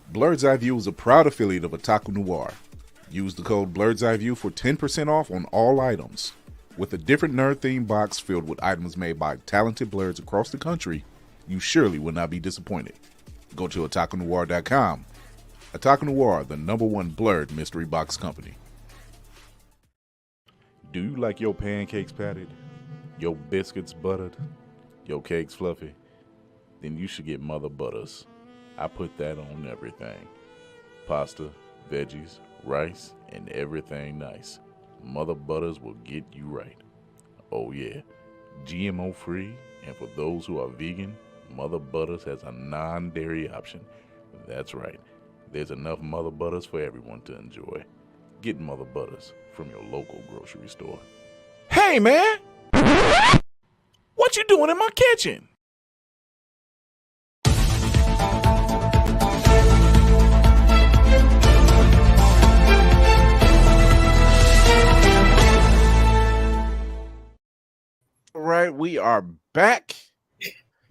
Blurred's Eye View is a proud affiliate of Otaku Noir. Use the code Blurred's Eye View for 10% off on all items. With a different nerd-themed box filled with items made by talented blurs across the country, you surely will not be disappointed. Go to otakunoir.com. Otaku Noir, the #1 blurred mystery box company. Do you like your pancakes patted? Your biscuits buttered? Your cakes fluffy? Then you should get Mother Butters. I put that on everything. Pasta, veggies, rice, and everything nice. Mother Butters will get you right. Oh yeah, GMO free, and for those who are vegan, Mother Butters has a non-dairy option. That's right, there's enough Mother Butters for everyone to enjoy. Get Mother Butters from your local grocery store. Hey man! What you doing in my kitchen? All right, we are back.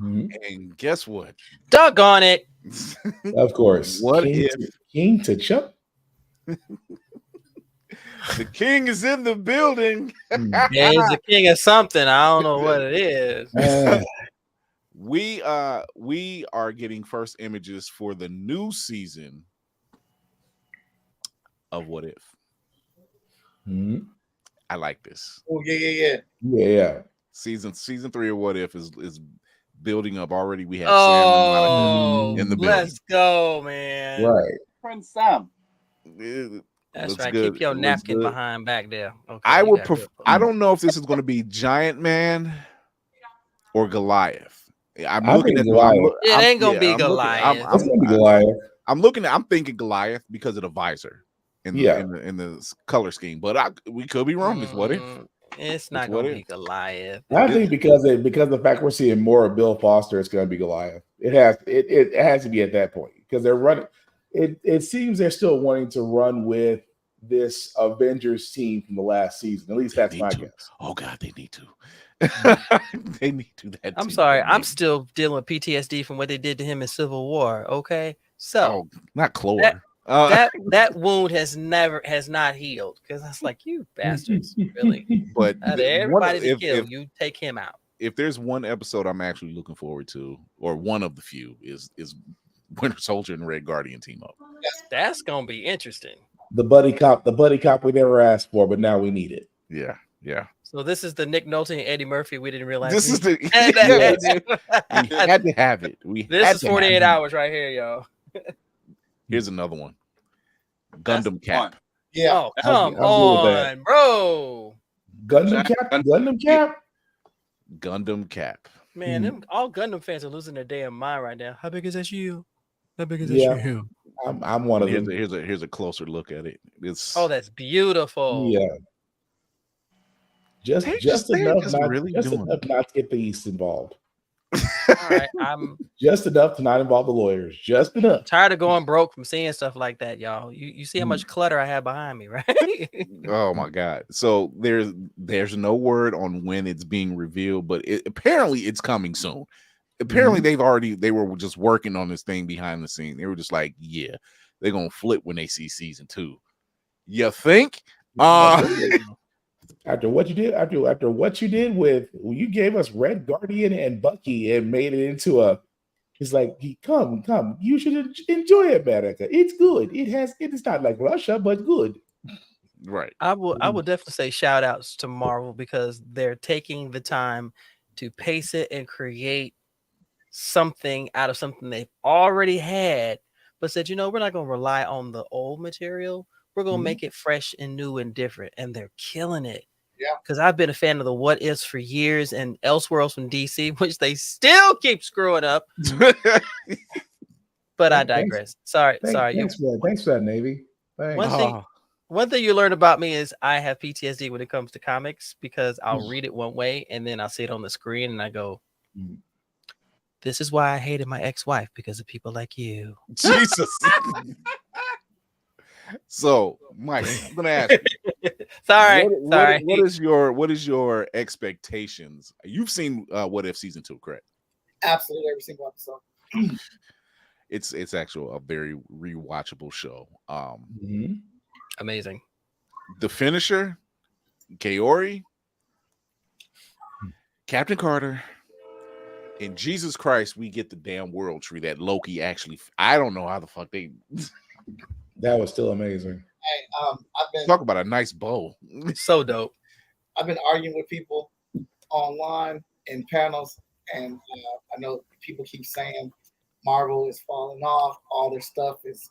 Mhm. And guess what? Doggone it. Of course. What King if King T'Challa? the king is in the building? Yeah, he's the king of something. I don't know what it is. We are getting first images for the new season of What If. Mhm. I like this. Oh yeah. Yeah. Season 3 of What If is building up already. We have Sam Oh, and Monica in the building. let's go, man. Right. Friend Sam. That's Looks right. good. Keep your It looks napkin good. behind back there. Okay. I you would got prefer. good. I don't know if this is going to be Giant Man or Goliath. I'm I looking think at Goliath. It ain't gonna be Goliath. It's gonna be Goliath. I'm thinking Goliath because of the visor in the, Yeah. in the color scheme, but we could be wrong. It's What If. It's not gonna be Goliath. I think because of the fact we're seeing more of Bill Foster, it's going to be Goliath. It has to be at that point because they're running. It seems they're still wanting to run with this Avengers team from the last season. At least that's my guess. Oh God, they need to. They need to. I'm sorry. I'm still dealing with PTSD from what they did to him in Civil War. Okay, so not Clore. That wound has not healed because that's like, you bastards, really. But out of everybody to kill, you take him out. If there's one episode I'm actually looking forward to, or one of the few, is Winter Soldier and Red Guardian team up. That's gonna be interesting. The buddy cop we never asked for, but now we need it. Yeah. So this is the Nick Nolte and Eddie Murphy we didn't realize. This is the we had to have it. This is 48 hours right here, y'all. Here's another one. Gundam Cap. Yeah. Oh, come on, bro. Gundam Cap. Gundam Cap. Man, them all Gundam fans are losing their damn mind right now. How big is that shield? How big is that shield? I'm one of them. Here's a closer look at it. Oh, that's beautiful. Yeah. Just enough not to get the East involved. All right, I'm just enough to not involve the lawyers. Just enough. Tired of going broke from seeing stuff like that, y'all. You see how much clutter I have behind me, right? Oh my God! So there's no word on when it's being revealed, but apparently it's coming soon. Apparently they were just working on this thing behind the scene. They were just like, yeah, they're gonna flip when they see season 2. You think? After what you did with you gave us Red Guardian and Bucky and made it into it's like, come, you should enjoy America. It's good. It is not like Russia, but good. Right. I will definitely say shout outs to Marvel because they're taking the time to pace it and create something out of something they've already had, but said, we're not going to rely on the old material. We're going to make it fresh and new and different. And they're killing it. Yeah. Because I've been a fan of the What Ifs for years and Elseworlds from DC, which they still keep screwing up. But I digress. Sorry. Thanks for that, Navy. Thanks. One thing you learn about me is I have PTSD when it comes to comics because I'll read it one way and then I'll see it on the screen and I go, this is why I hated my ex-wife, because of people like you. Jesus. So, Mike, I'm gonna ask you. Sorry. What is your expectations? You've seen What If season 2, correct? Absolutely every single episode. It's actually a very rewatchable show. Amazing. The finisher, Kaori, Captain Carter, in Jesus Christ, we get the damn world tree that Loki actually. I don't know how the fuck they. That was still amazing. Hey, I've been Talk about a nice bow. So dope. I've been arguing with people online in panels, and I know people keep saying Marvel is falling off. All their stuff it's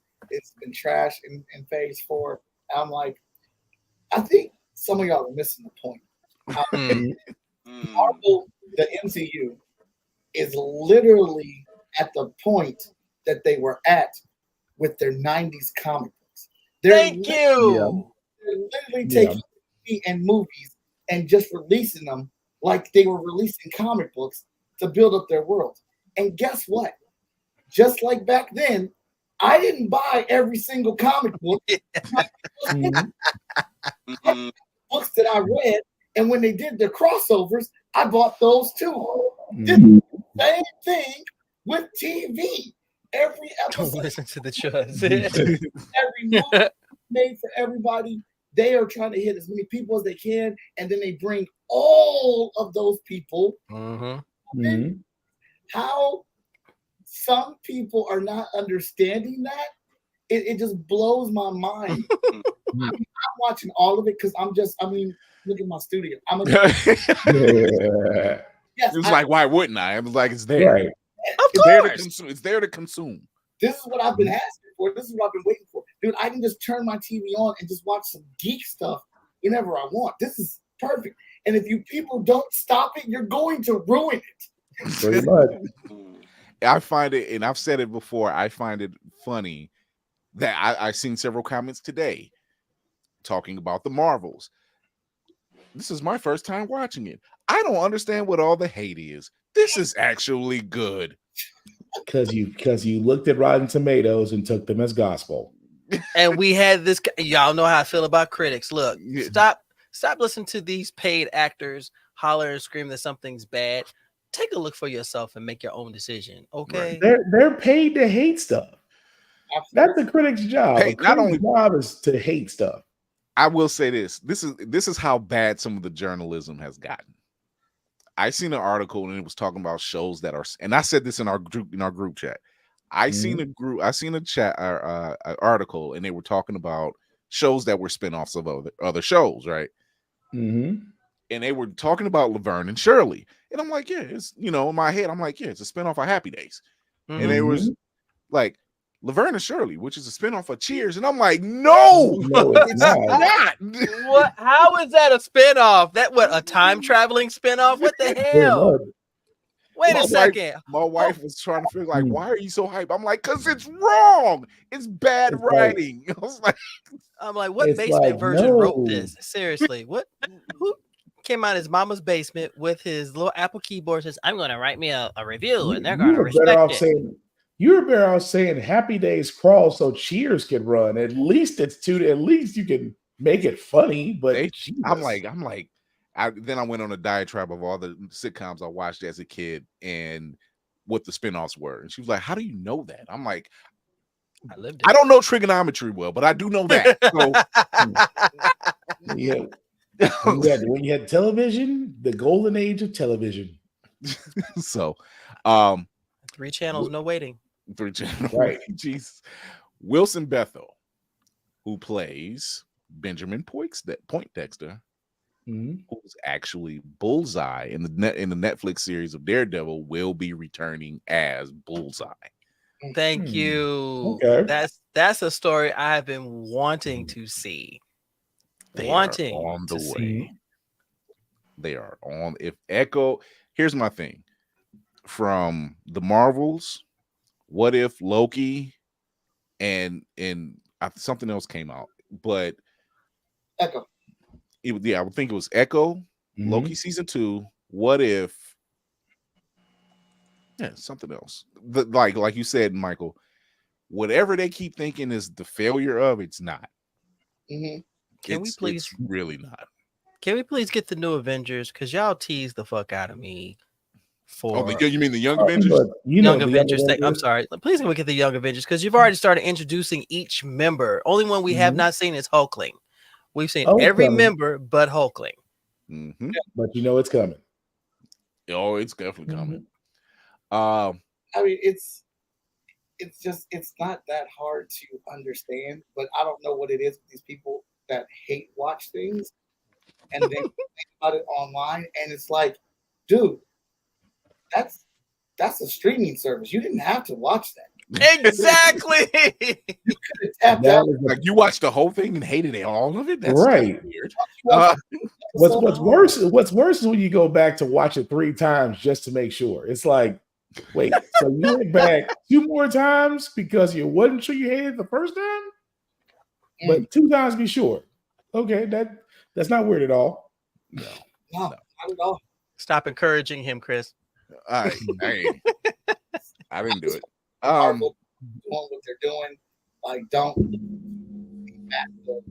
been trash in Phase 4. And I'm like, I think some of y'all are missing the point. Marvel, the MCU, is literally at the point that they were at with their 90s comic books. Thank you. They're literally taking TV and movies and just releasing them like they were releasing comic books to build up their world. And guess what? Just like back then, I didn't buy every single comic book. Books that I read, and when they did their crossovers, I bought those too. This is the same thing with TV. Every episode, Don't listen to the trust. every movie made for everybody. They are trying to hit as many people as they can, and then they bring all of those people. How some people are not understanding that, it just blows my mind. I'm watching all of it because look at my studio. Yes, It was like, why wouldn't I? I was like, it's there. Right. Of course. It's there to consume. This is what I've been asking for. This is what I've been waiting for. Dude, I can just turn my TV on and just watch some geek stuff whenever I want. This is perfect. And if you people don't stop it, you're going to ruin it. Pretty much. I find it, and I've said it before, I find it funny that I've seen several comments today talking about the Marvels. This is my first time watching it. I don't understand what all the hate is. This is actually good. Because you looked at Rotten Tomatoes and took them as gospel. And we had this. Y'all know how I feel about critics. Look, stop listening to these paid actors holler and scream that something's bad. Take a look for yourself and make your own decision. Okay, They're paid to hate stuff. That's the critic's job. Hey, not only job is to hate stuff. I will say this. This is how bad some of the journalism has gotten. I seen an article and it was talking about shows that are, and I said this in our group chat. I seen a chat article and they were talking about shows that were spinoffs of other shows, right? And they were talking about Laverne and Shirley, and I'm like, yeah, it's, in my head, I'm like, yeah, it's a spinoff of Happy Days, and they was like Laverne and Shirley, which is a spinoff of Cheers, and I'm like, no, it's not. What? How is that a spinoff? That a time traveling spinoff? What the hell? Wait a second. My wife was trying to figure like, why are you so hyped? I'm like, because it's wrong. It's bad writing. I'm like, what basement version wrote this? Seriously, what? Who came out of his mama's basement with his little Apple keyboard? Says, I'm going to write me a review, and they're going to respect it. You were better off saying Happy Days crawl so Cheers can run. At least it's at least you can make it funny. But I'm like, then I went on a diatribe of all the sitcoms I watched as a kid and what the spinoffs were. And she was like, how do you know that? I'm like, I don't know trigonometry well, but I do know that. So yeah. When you had television, the golden age of television. So 3 channels, no waiting. 3 channels, right? Jesus. Wilson Bethel, who plays Benjamin Poindexter, who's actually Bullseye in the Netflix series of Daredevil, will be returning as Bullseye. Thank you. Okay. That's a story I have been wanting to see. They are on the way. They are on. If Echo, here's my thing. From the Marvels, what if Loki and something else came out, but Echo. I would think it was Echo, Loki season 2. What if something else? Like you said, Michael, whatever they keep thinking is the failure of, it's not. Can we please? It's really not. Can we please get the new Avengers? Because y'all tease the fuck out of me. You mean the Young Avengers? Young Avengers thing. I'm sorry. Please look at the Young Avengers because you've already started introducing each member. Only one we have not seen is Hulkling. We've seen every member but Hulkling. But it's coming. Oh, it's definitely coming. I mean, it's not that hard to understand, but I don't know what it is with these people that hate watch things and then think about it online, and it's like, dude, that's a streaming service. You didn't have to watch that. Exactly. You could have tapped out. Like you watched the whole thing and hated it, all of it. That's Right. weird. What's worse is when you go back to watch it 3 times just to make sure. It's like, wait, so you went back 2 more times because you wasn't sure you hated it the first time, but 2 times be sure. Okay, that's not weird at all. No, not at all. Stop encouraging him, Chris. I didn't do it. Marvel doing what they're doing. Like, don't at the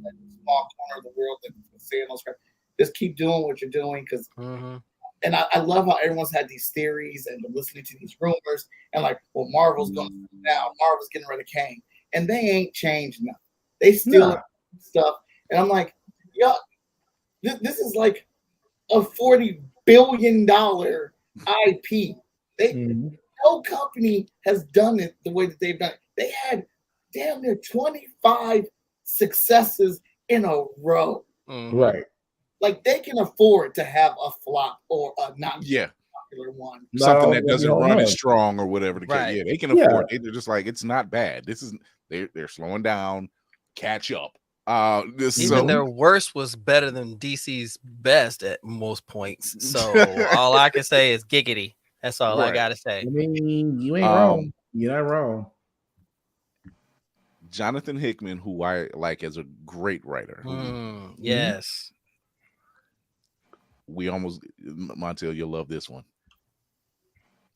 small corner of the world that's saying those crap. Just keep doing what you're doing, because and I love how everyone's had these theories and been listening to these rumors and like, well, Marvel's going to down, Marvel's getting rid of Kang, and they ain't changed nothing. They still stuff, and I'm like, yo, this is like a $40 billion IP. No company has done it the way that they've done it. They had damn near 25 successes in a row. Right. Like, they can afford to have a flop or a not popular one. Something that doesn't run as strong or whatever the case. Yeah, they can afford it. They're just like, it's not bad. This is they're slowing down, catch up. Even their worst was better than DC's best at most points. So all I can say is giggity. That's all I gotta say. I mean, you ain't wrong. You're not wrong. Jonathan Hickman, who I like as a great writer. Yes. We almost, Montel, you'll love this one.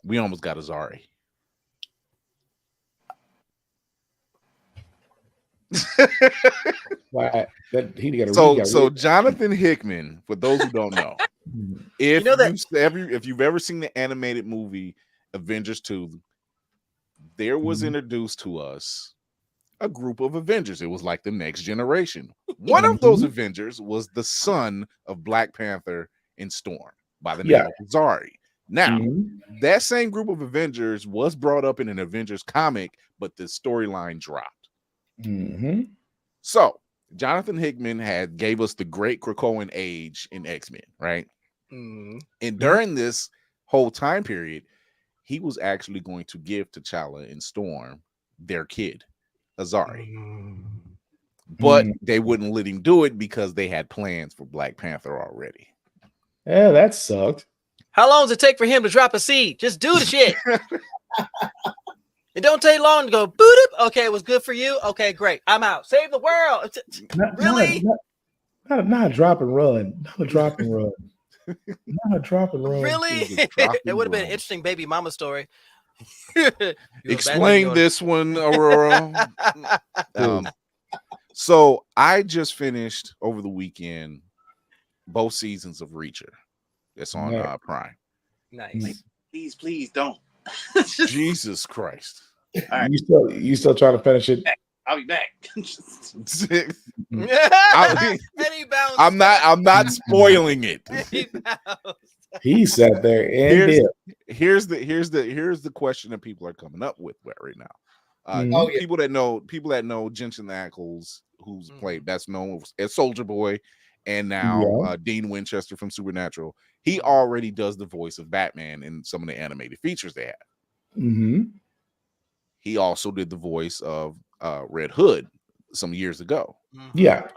We almost got Azari. So Jonathan Hickman, for those who don't know, if you've ever seen the animated movie Avengers 2, there was introduced to us a group of Avengers. It was like the next generation. One of those Avengers was the son of Black Panther in Storm by the name of Azari. Now, that same group of Avengers was brought up in an Avengers comic, but the storyline dropped. So Jonathan Hickman gave us the Great Krakoan Age in X-Men, right? And during this whole time period, he was actually going to give T'Challa and Storm their kid, Azari. But they wouldn't let him do it because they had plans for Black Panther already. Yeah, that sucked. How long does it take for him to drop a seed? Just do the shit. It don't take long to go boot up. Okay, it was good for you. Okay, great. I'm out. Save the world. Really? Not a drop and run. Not a drop and run. Not a drop and run. Really? It would have been an interesting baby mama story. Explain this one, Aurora. So I just finished over the weekend both seasons of Reacher. That's on Prime. Nice. Please don't. Jesus Christ. All right. You still trying to finish it? I'll be back. I'm not spoiling it. He sat there and here's the question that people are coming up with right now. People that know Jensen Ackles, who's played best known as Soldier Boy, and now Dean Winchester from Supernatural. He already does the voice of Batman in some of the animated features they have. He also did the voice of Red Hood some years ago. Yep,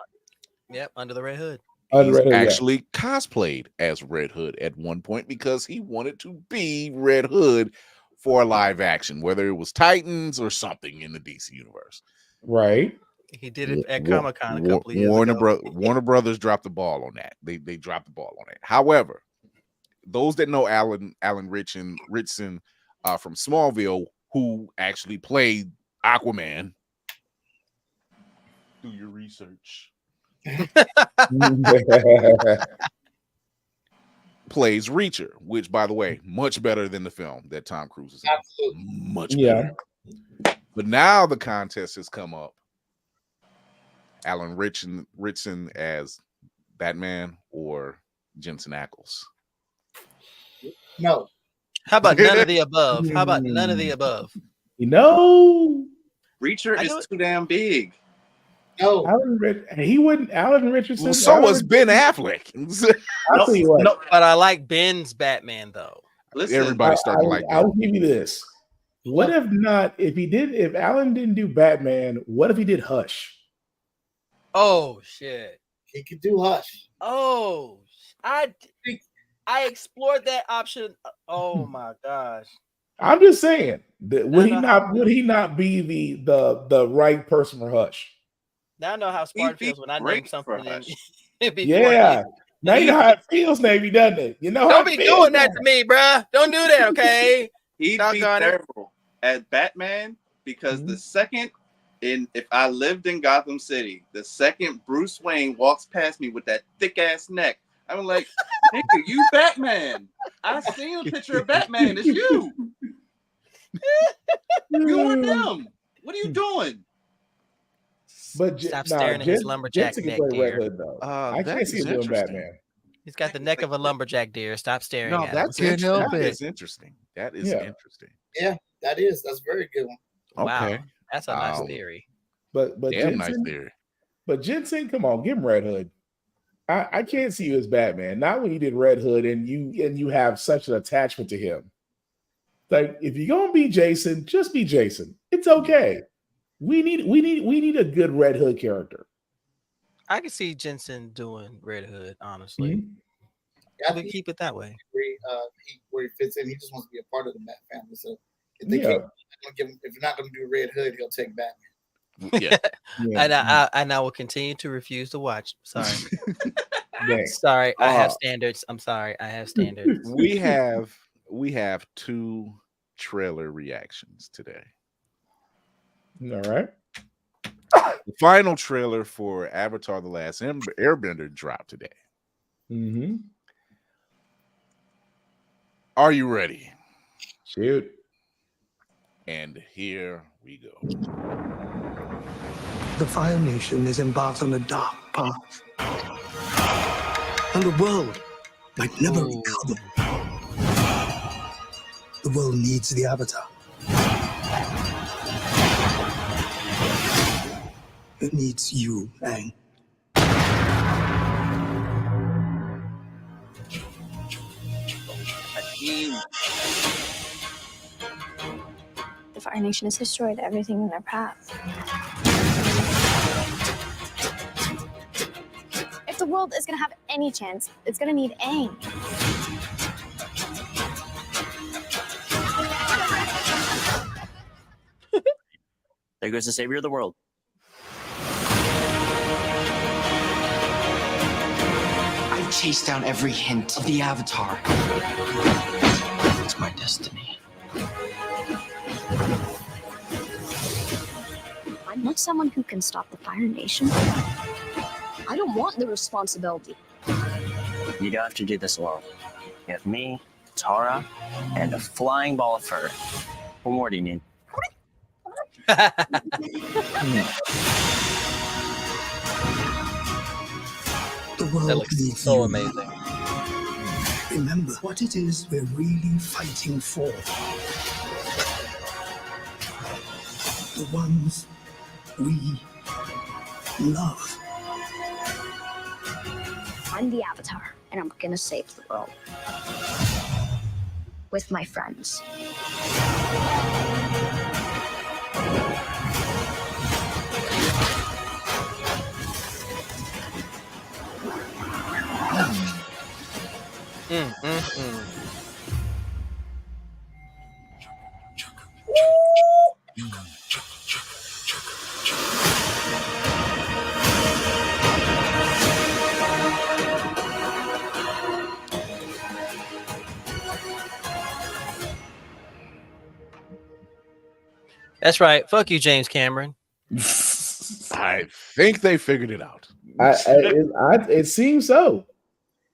Under the Red Hood. He actually cosplayed as Red Hood at one point because he wanted to be Red Hood for a live action, whether it was Titans or something in the DC universe. Right. He did it at Comic-Con a couple of years ago. Warner Brothers dropped the ball on that. They dropped the ball on it. However, those that know Alan Ritchson from Smallville, who actually played Aquaman, do your research. Plays Reacher, which, by the way, much better than the film that Tom Cruise is in. Absolutely. Much better. But now the contest has come up. Alan Ritchson as Batman or Jensen Ackles? No. How about none of the above? How about none of the above? You know, Reacher is too damn big. No, Alan Richardson. Well, so was Ben Affleck. I'll tell you what. No, But I like Ben's Batman though. listen, Everybody's starting to like that. I'll give you this. What if Alan didn't do Batman, what if he did Hush? Oh shit. he could do Hush. Oh, I explored that option. Oh my gosh. I'm just saying, would he know not be the right person for Hush? Now I know how Spartan feels when I name something. Yeah. Now you know how it feels, Navy, doesn't it? You know, don't be doing that to me, bruh. Don't do that, okay? He'd be terrible at Batman because the second, if I lived in Gotham City, the second Bruce Wayne walks past me with that thick ass neck, I'm like, nigga, you Batman. I seen a picture of Batman. It's you. You and them. What are you doing? But stop staring at his lumberjack neck, dear. I can't see him doing Batman. He's got the neck of a lumberjack, deer. Stop staring at him. That is interesting. That is interesting. Yeah, that's a very good one. Wow, that's a nice theory. But damn Jensen, nice theory. But Jensen, come on, give him Red Hood. I can't see you as Batman. Not when you did Red Hood and you have such an attachment to him. Like, if you're gonna be Jason, just be Jason. It's okay. We need a good Red Hood character. I can see Jensen doing Red Hood, honestly. Mm-hmm. Yeah, I think keep it that way. Where he fits in, he just wants to be a part of the Bat family. So if they can't give him, if you're not going to do Red Hood, he'll take Batman. Yeah. And I will continue to refuse to watch. Sorry. Sorry, I have standards. I'm sorry, I have standards. We have 2 trailer reactions today. All right. The final trailer for Avatar: The Last Airbender dropped today. Mm-hmm. Are you ready? Shoot. And here we go. The Fire Nation is embarked on a dark path. And the world might never recover. The world needs the Avatar. It needs you, Aang. The Fire Nation has destroyed everything in their path. If the world is going to have any chance, it's going to need Aang. There goes the savior of the world. I chased down every hint of the Avatar. It's my destiny. I'm not someone who can stop the Fire Nation. I don't want the responsibility. You don't have to do this alone. You have me, Tara, and a flying ball of fur. What more do you need? The world That looks needs so you. amazing. Remember what it is we're really fighting for. The ones we love. I'm the Avatar, and I'm gonna save the world. With my friends. That's right. Fuck you, James Cameron. I think they figured it out. It seems so.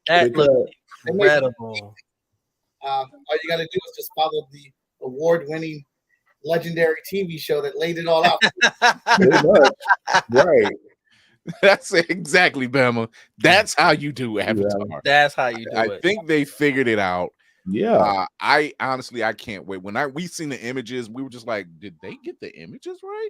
That looks incredible. All you got to do is just follow the award-winning legendary TV show that laid it all out. Right. That's exactly, Bama. That's how you do Avatar. That's how you do I it. think they figured it out. Yeah. I honestly I can't wait. When we seen the images, we were just like, did they get the images right?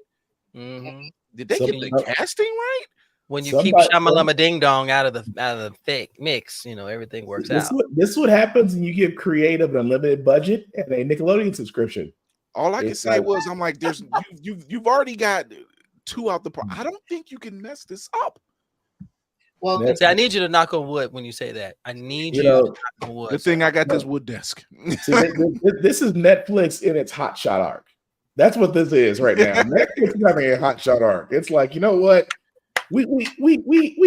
Mm-hmm. Did they get the casting right? When you keep Shamalama Ding Dong out of the thick mix, everything works out. This is what happens when you give creative an unlimited budget and a Nickelodeon subscription. All I can say was, I'm like, there's you've already got 2 out the park. I don't think you can mess this up. Well, I need you to knock on wood when you say that. I need you to knock on wood. Good thing I got this wood desk. See, this is Netflix in its hot shot arc. That's what this is right now. Netflix is having a hot shot arc. It's like, you know what? We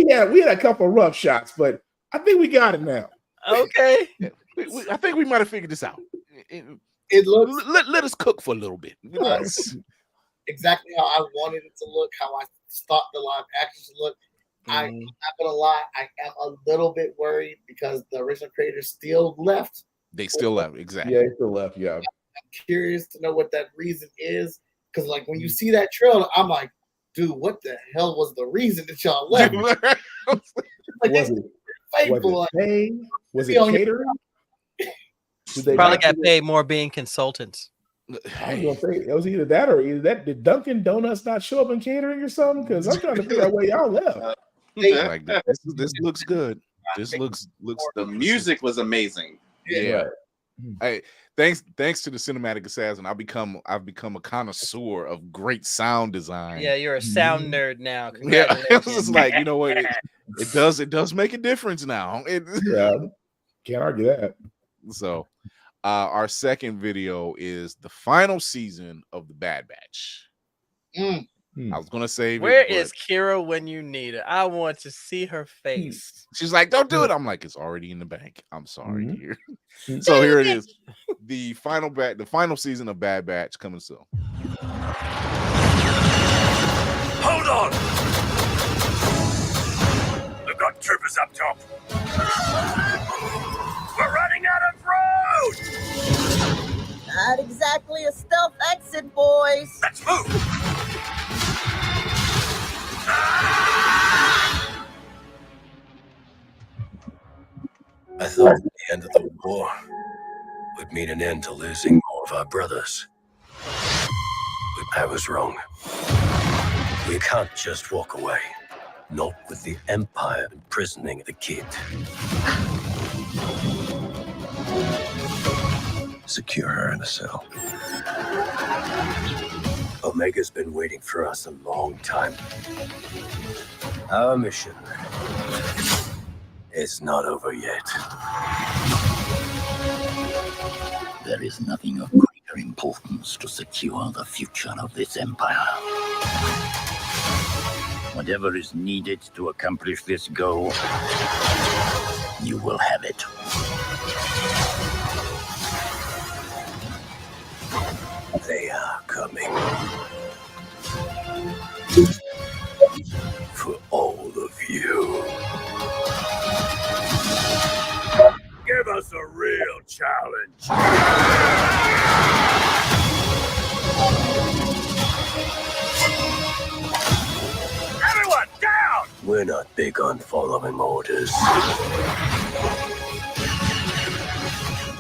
had a couple of rough shots, but I think we got it now. Okay. I think we might have figured this out. It looks. Let us cook for a little bit. Exactly how I wanted it to look, how I thought the live action should look. I'm not gonna lie, I am a little bit worried because the original creators still left. They still left, exactly. Yeah, they still left. Yeah. I'm curious to know what that reason is, because like when you see that trailer, I'm like, dude, what the hell was the reason that y'all left? Was it catering? Probably got paid more being consultants. I was gonna say it was either that or did Dunkin' Donuts not show up in catering or something? Because I'm trying to figure out where y'all left. Like this looks good. This looks. The music was amazing. Yeah. Hey, thanks to the cinematic assassin, I've become a connoisseur of great sound design. Yeah, you're a sound nerd now. Yeah, it was just like, you know what? It does make a difference now. Yeah, can't argue that. So, our second video is the final season of The Bad Batch. I was gonna say, where is Kira when you need her? I want to see her face. She's like, "Don't do it." I'm like, "It's already in the bank." I'm sorry, dear. So here it is, the final season of Bad Batch coming soon. Hold on! I've got troopers up top. We're running out of road! Not exactly a stealth exit, boys. Let's move! I thought the end of the war would mean an end to losing more of our brothers. But I was wrong. We can't just walk away. Not with the Empire imprisoning the kid. Secure her in a cell. Omega's been waiting for us a long time. Our mission is not over yet. There is nothing of greater importance to secure the future of this empire. Whatever is needed to accomplish this goal, you will have it. They are coming. For all of you. Give us a real challenge. Everyone, down! We're not big on following orders.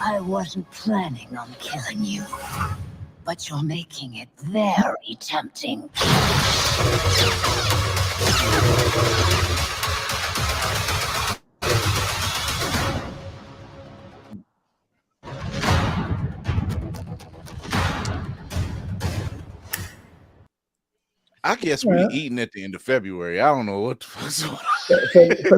I wasn't planning on killing you, but you're making it very tempting. I guess we're eating at the end of February. I don't know what the fuck's going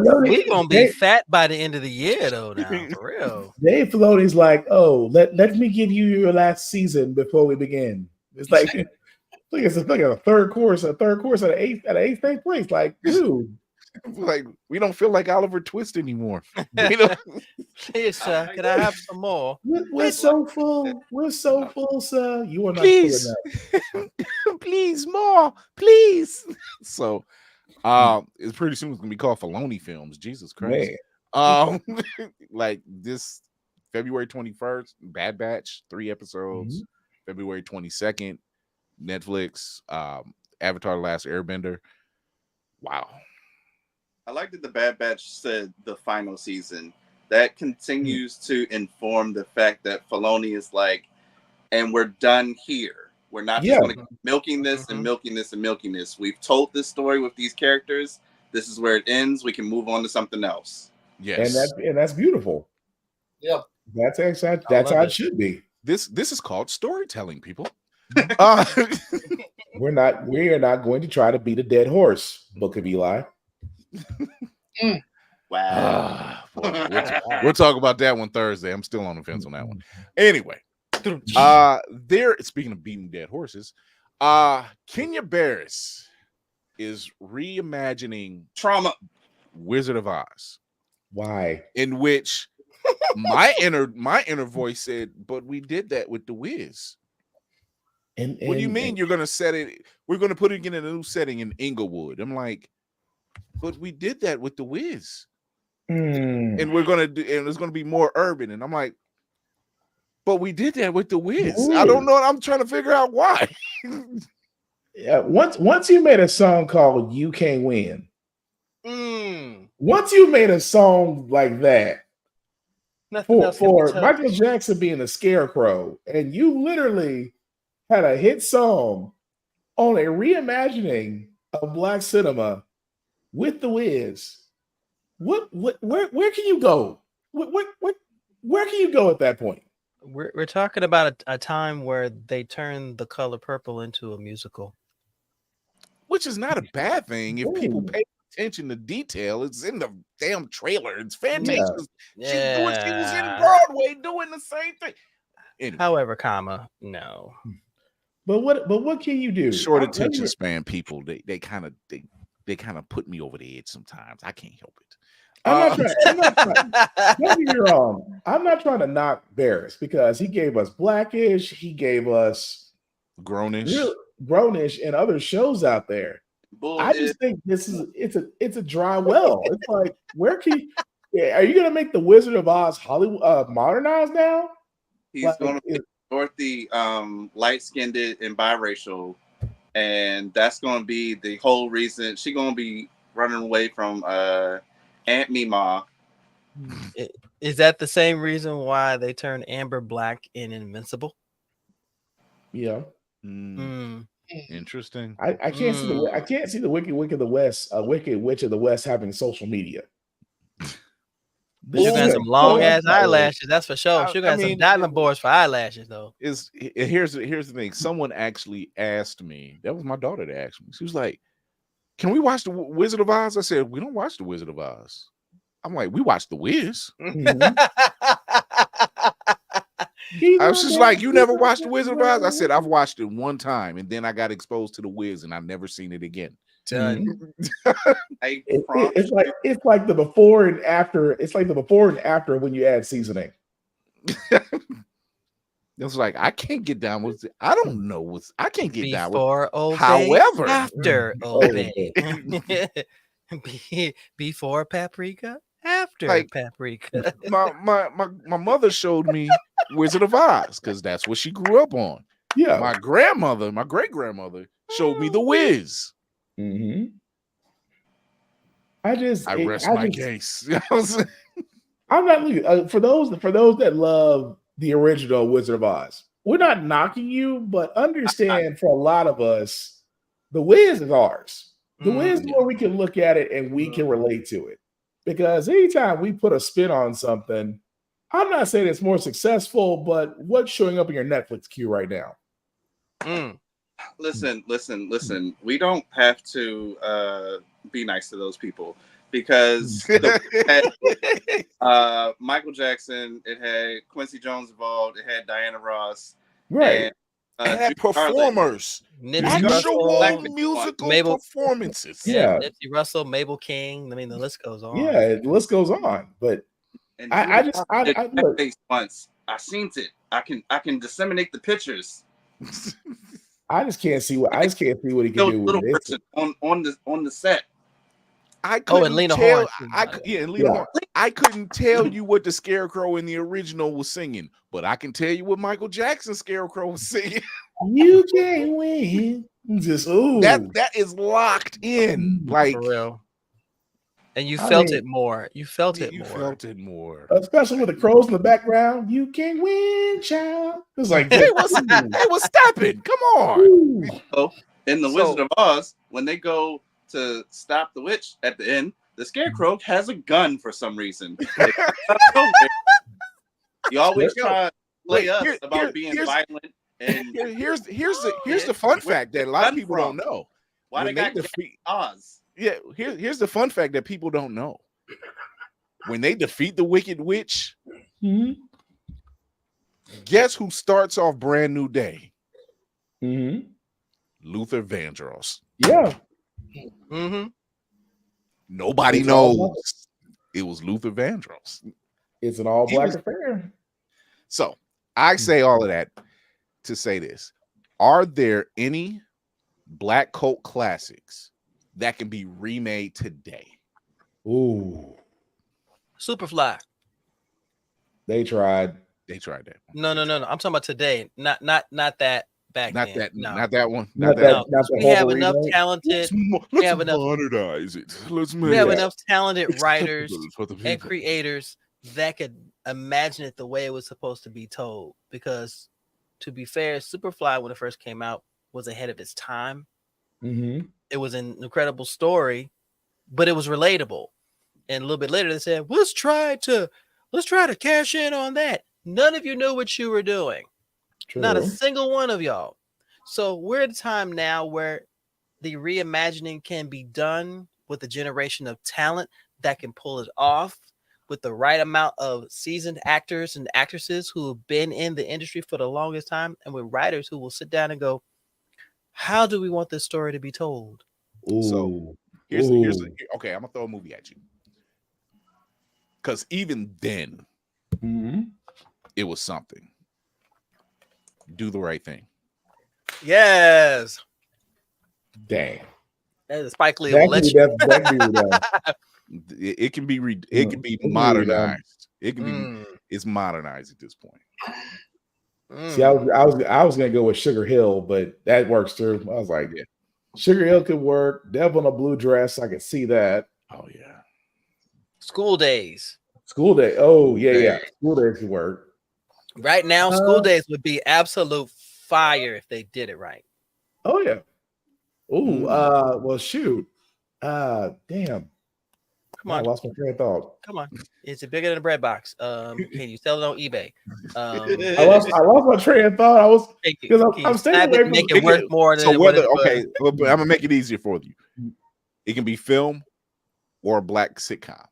on. We're gonna be fat by the end of the year, though. Now, for real. Dave Filoni's like, "Oh, let me give you your last season before we begin." It's like it's like a third course at an eighth place. Like, dude, like we don't feel like Oliver Twist anymore. Please, sir, can I have some more? We're so full. We're so full, sir. You are not Please. full enough. Please, more, please. So, it's pretty soon it's gonna be called Filoni Films. Jesus Christ. Like this February 21st, Bad Batch, 3 episodes. February 22nd, Netflix, Avatar: The Last Airbender. Wow. I like that the Bad Batch said the final season. that continues to inform the fact that Filoni is like, and we're done here. We're not just going to keep milking this and milking this and milking this. We've told this story with these characters. This is where it ends. We can move on to something else. Yes, and that's beautiful. Yeah, that's how it should be. This is called storytelling, people. We are not going to try to beat a dead horse, Book of Eli. Wow. We'll talk about that one Thursday. I'm still on the fence on that one. Anyway, speaking of beating dead horses, Kenya Barris is reimagining Trauma Wizard of Oz. Why? In which my inner voice said, but we did that with the Wiz. And what do you mean you're gonna set it? We're gonna put it in a new setting in Inglewood. I'm like, but we did that with the Wiz. And we're gonna do, and it's gonna be more urban. And I'm like, but we did that with the Wiz. I don't know. I'm trying to figure out why. Yeah, once you made a song called "You Can't Win," once you made a song like that for Michael Jackson being a scarecrow, and you literally had a hit song on a reimagining of Black cinema with the Wiz. Where can you go? Where can you go at that point? We're talking about a time where they turned The Color Purple into a musical, which is not a bad thing if people pay attention to detail. It's in the damn trailer. It's fantastic. Yeah. She was in Broadway doing the same thing. Anyway. However, no. But what can you do? Short attention span people. They kind of put me over the edge sometimes. I can't help it. I'm not trying. Don't get me wrong. I'm not trying to knock Barris because he gave us Blackish. He gave us Grownish, and other shows out there. I just think it's a dry well. It's like, where can you? Are you gonna make the Wizard of Oz Hollywood modernized now? He's gonna make Dorothy light-skinned and biracial, and that's gonna be the whole reason she's gonna be running away from Aunt Mima. Is that the same reason why they turned Amber black in Invincible? Yeah. Interesting. I can't see the Wicked Witch of the West having social media. She got some long ass eyelashes, that's for sure. She got some diamond boards for eyelashes, though. Here's the thing. Someone actually asked me. That was my daughter that asked me. She was like, "Can we watch the Wizard of Oz?" I said, "We don't watch the Wizard of Oz." I'm like, "We watch the Wiz." I was just like, "You never watched the Wizard of Oz?" I said, "I've watched it one time, and then I got exposed to the Wiz, and I've never seen it again." It's like the before and after. It's like the before and after when you add seasoning. It's like I can't get down with it. I don't know what's. I can't get down with. Old However, after Old Bay. Before paprika, after paprika. My mother showed me Wizard of Oz because that's what she grew up on. Yeah, my great grandmother showed me the Wiz. I rest my case. I'm not looking for those that love the original Wizard of Oz. We're not knocking you, but understand for a lot of us, the Wiz is ours. The Wiz is where we can look at it and we can relate to it. Because anytime we put a spin on something, I'm not saying it's more successful, but what's showing up in your Netflix queue right now? Listen. We don't have to be nice to those people because Michael Jackson, it had Quincy Jones involved, it had Diana Ross, right? And it had performers, actual musical performances. Yeah, Nipsey Russell, Mabel King. I mean, the list goes on. Yeah, the list goes on. But I look. Once I seen it, I can disseminate the pictures. I just can't see what he can do with it. On the set. I couldn't and Lena tell. Horne. I couldn't tell you what the Scarecrow in the original was singing, but I can tell you what Michael Jackson's Scarecrow was singing. You can't win. Just that is locked in. Like, for real. And you felt it more. You felt it more. Felt it more. Especially with the crows in the background. You can win, child. It was like they was stepping. Come on. So in the Wizard of Oz, when they go to stop the witch at the end, the Scarecrow has a gun for some reason. You always try to play us about being violent. And here's the fun fact that a lot of people don't know. Why they got defeat Oz? Yeah, here's the fun fact that people don't know. When they defeat the Wicked Witch, guess who starts off Brand New Day? Luther Vandross. Yeah. Nobody knows it was Luther Vandross. It's an all-black affair. So I say all of that to say this: are there any black cult classics that can be remade today? Ooh, Superfly. They tried. They tried that. No. I'm talking about today. Not that back not then. that. No. Not that one. Not that. Not We have enough talented. Let's modernize it. We have enough talented writers and creators that could imagine it the way it was supposed to be told. Because, to be fair, Superfly, when it first came out, was ahead of its time. It was an incredible story, but it was relatable. And a little bit later, they said, let's try to cash in on that. None of you knew what you were doing. True. Not a single one of y'all. So we're at a time now where the reimagining can be done with a generation of talent that can pull it off with the right amount of seasoned actors and actresses who have been in the industry for the longest time, and with writers who will sit down and go, how do we want this story to be told? Ooh. So okay, I'm gonna throw a movie at you. Because even then, it was something. Do the Right Thing. Yes. Dang. That is Spike Lee. It can be modernized. It can be. It's modernized at this point. See, I was gonna go with Sugar Hill, but that works too. I was like, Sugar Hill could work. Devil in a Blue Dress, I could see that. Oh yeah. School Days. School Day. Oh yeah. School Days could work. Right now, School Days would be absolute fire if they did it right. Oh yeah. Ooh, well shoot. Damn. Come on. I lost my train of thought. Come on. Is it bigger than a bread box? Can you sell it on eBay? I lost my train of thought. I was because I'm staying away from make it worth more than I'm gonna make it easier for you. It can be film or a black sitcom.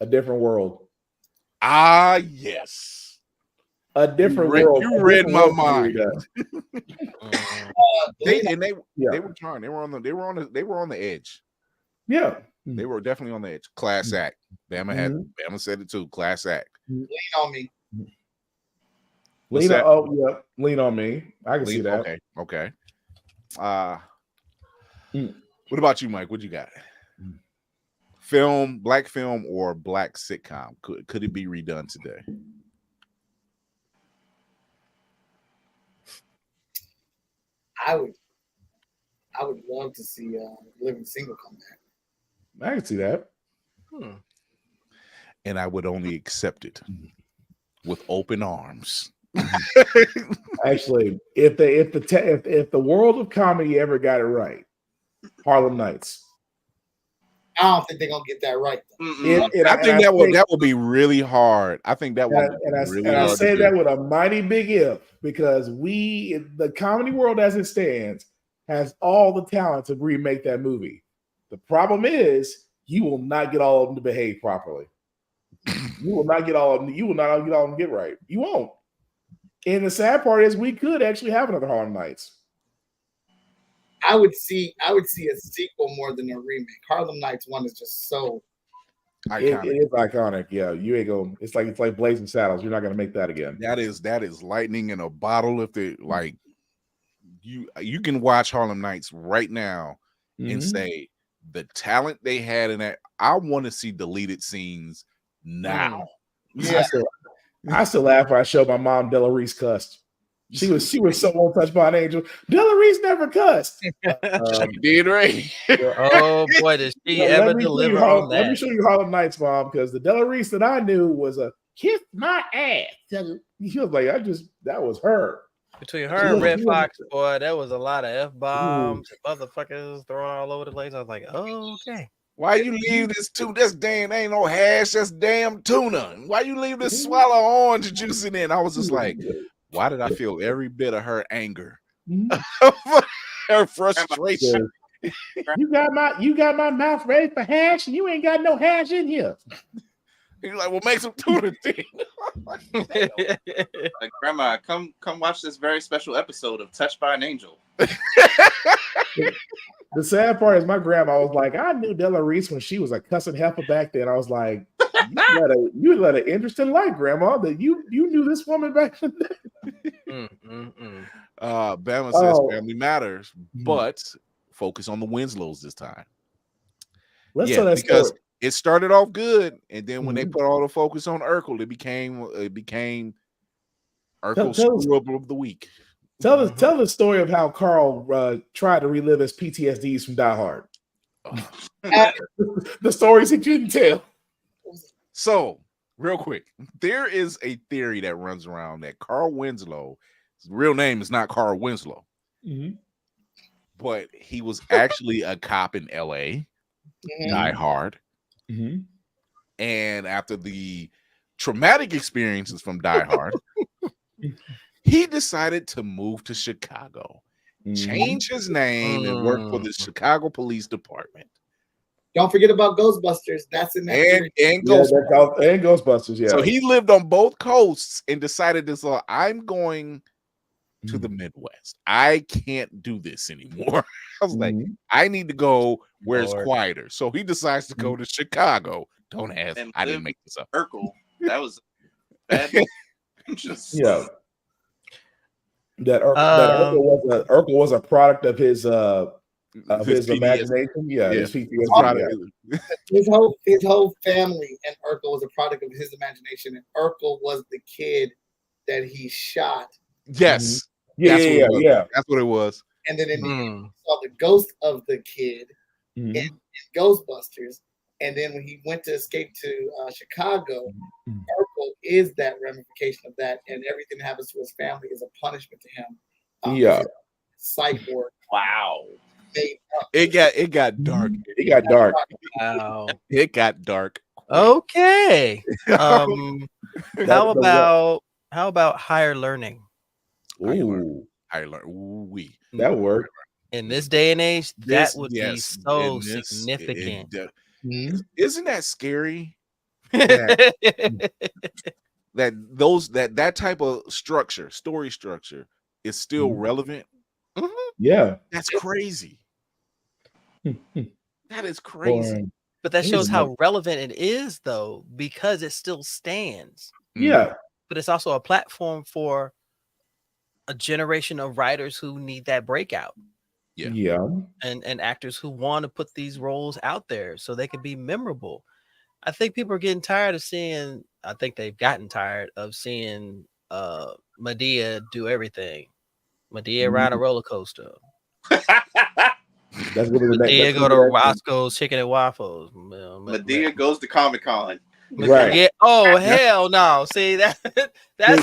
A different world. Ah, yes. A different world. You read my mind. They were trying. They were on the edge. Yeah. They were definitely on the edge. Class act. Bama said it too. Class act. Lean on me. Lean on me. I can see that. Okay. What about you, Mike? What you got? Film, black film, or black sitcom? Could it be redone today? I would love to see Living Single come back. I can see that. And I would only accept it with open arms. Actually, if the world of comedy ever got it right, Harlem Nights. I don't think they're gonna get that right. I think that would be really hard. I think that would be really hard. I say that with a mighty big if, because the comedy world as it stands has all the talent to remake that movie. The problem is you will not get all of them to behave properly. You will not get all of them. You will not get all of them to get right. You won't. And the sad part is we could actually have another Harlem Nights. I would see a sequel more than a remake. Harlem Nights 1 is just so iconic. It is iconic. Yeah, you ain't going. It's like Blazing Saddles. You're not going to make that again. That is lightning in a bottle. If they like, you can watch Harlem Nights right now and say the talent they had in that. I want to see deleted scenes now. Yeah, I still laugh when I show my mom Della Reese cussed. She was so untouched by an angel. Della Reese never cussed. She did right. Oh boy, did she ever deliver on that? Let me show you Harlem Nights, Mom, because the Della Reese that I knew was a kiss my ass. She was like, that was her. Between her and Red Fox, boy, there was a lot of F-bombs and motherfuckers thrown all over the place. I was like, oh, okay. Why you leave this damn ain't no hash, that's damn tuna? Why you leave this swallow orange juice in it? I was just like, why did I feel every bit of her anger? Her frustration. You got my mouth ready for hash, and you ain't got no hash in here. He's like, well, make some tuna thing. Like, Grandma, come watch this very special episode of Touched by an Angel. The sad part is my grandma was like, I knew Della Reese when she was a cussing heifer back then. I was like, you led an interesting life, Grandma. That you knew this woman back then. Bama says family matters, but focus on the Winslows this time. Let's tell that because story. It started off good, and then when they put all the focus on Urkel, it became Urkel screw up of the week. Tell the story of how Carl tried to relive his PTSDs from Die Hard. The stories that you didn't tell. So, real quick, there is a theory that runs around that Carl Winslow, his real name is not Carl Winslow, but he was actually a cop in LA, Die Hard. And after the traumatic experiences from Die Hard, he decided to move to Chicago, change his name, and work for the Chicago Police Department. Don't forget about Ghostbusters. That's in that and Ghostbusters. Yeah. So he lived on both coasts and decided this. I'm going to the Midwest. I can't do this anymore. I was like, I need to go where it's quieter. So he decides to go to Chicago. Don't ask. I didn't make this up. Urkel. That was bad. That Urkel was a product of his imagination. His whole family and Urkel was a product of his imagination, and Urkel was the kid that he shot. Yes. That's what it was. And then he saw the ghost of the kid in Ghostbusters. And then when he went to escape to Chicago, Urkel is that ramification of that, and everything that happens to his family is a punishment to him. Psych ward. Wow. It got dark. It got dark. Wow. It got dark. Okay. How about higher learning? Higher learning. That worked. In this day and age, that would be so significant. Isn't that scary? That type of story structure is still relevant. Yeah. That's crazy. That is crazy. But that shows how relevant it is, though, because it still stands. Yeah. But it's also a platform for a generation of writers who need that breakout. Yeah. And actors who want to put these roles out there so they can be memorable. I think people are getting tired of seeing, I think they've gotten tired of seeing Medea do everything. Medea ride a roller coaster. That's what Medea go to Roscoe's Chicken and Waffles. Medea goes to Comic-Con. Right. Yeah. Oh, hell no. See, that's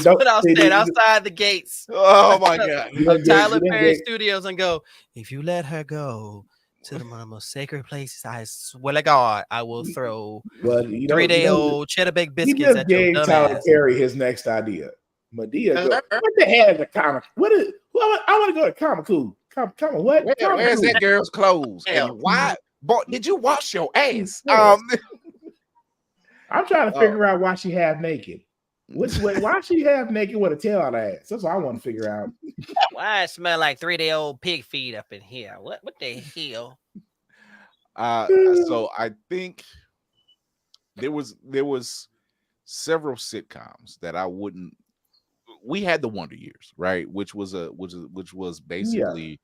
what I'll stand outside the gates. Oh my God. Of Tyler Perry Studios and go, if you let her go to one of the most sacred places, I swear to God, I will throw 3-day-old cheddar baked biscuits just at your gave dumb Tyler ass. Perry his next idea. Medea, what the hell is a comic? I want to go to Comic Con. Comic what? Where's that girl's clothes? And why? Boy, did you wash your ass? I'm trying to figure out why she half naked. Why she half naked with a tail on her ass? That's what I want to figure out. Why it smell like 3-day-old pig feet up in here? What the hell? So I think there was several sitcoms that I wouldn't. We had the Wonder Years, right? Which was basically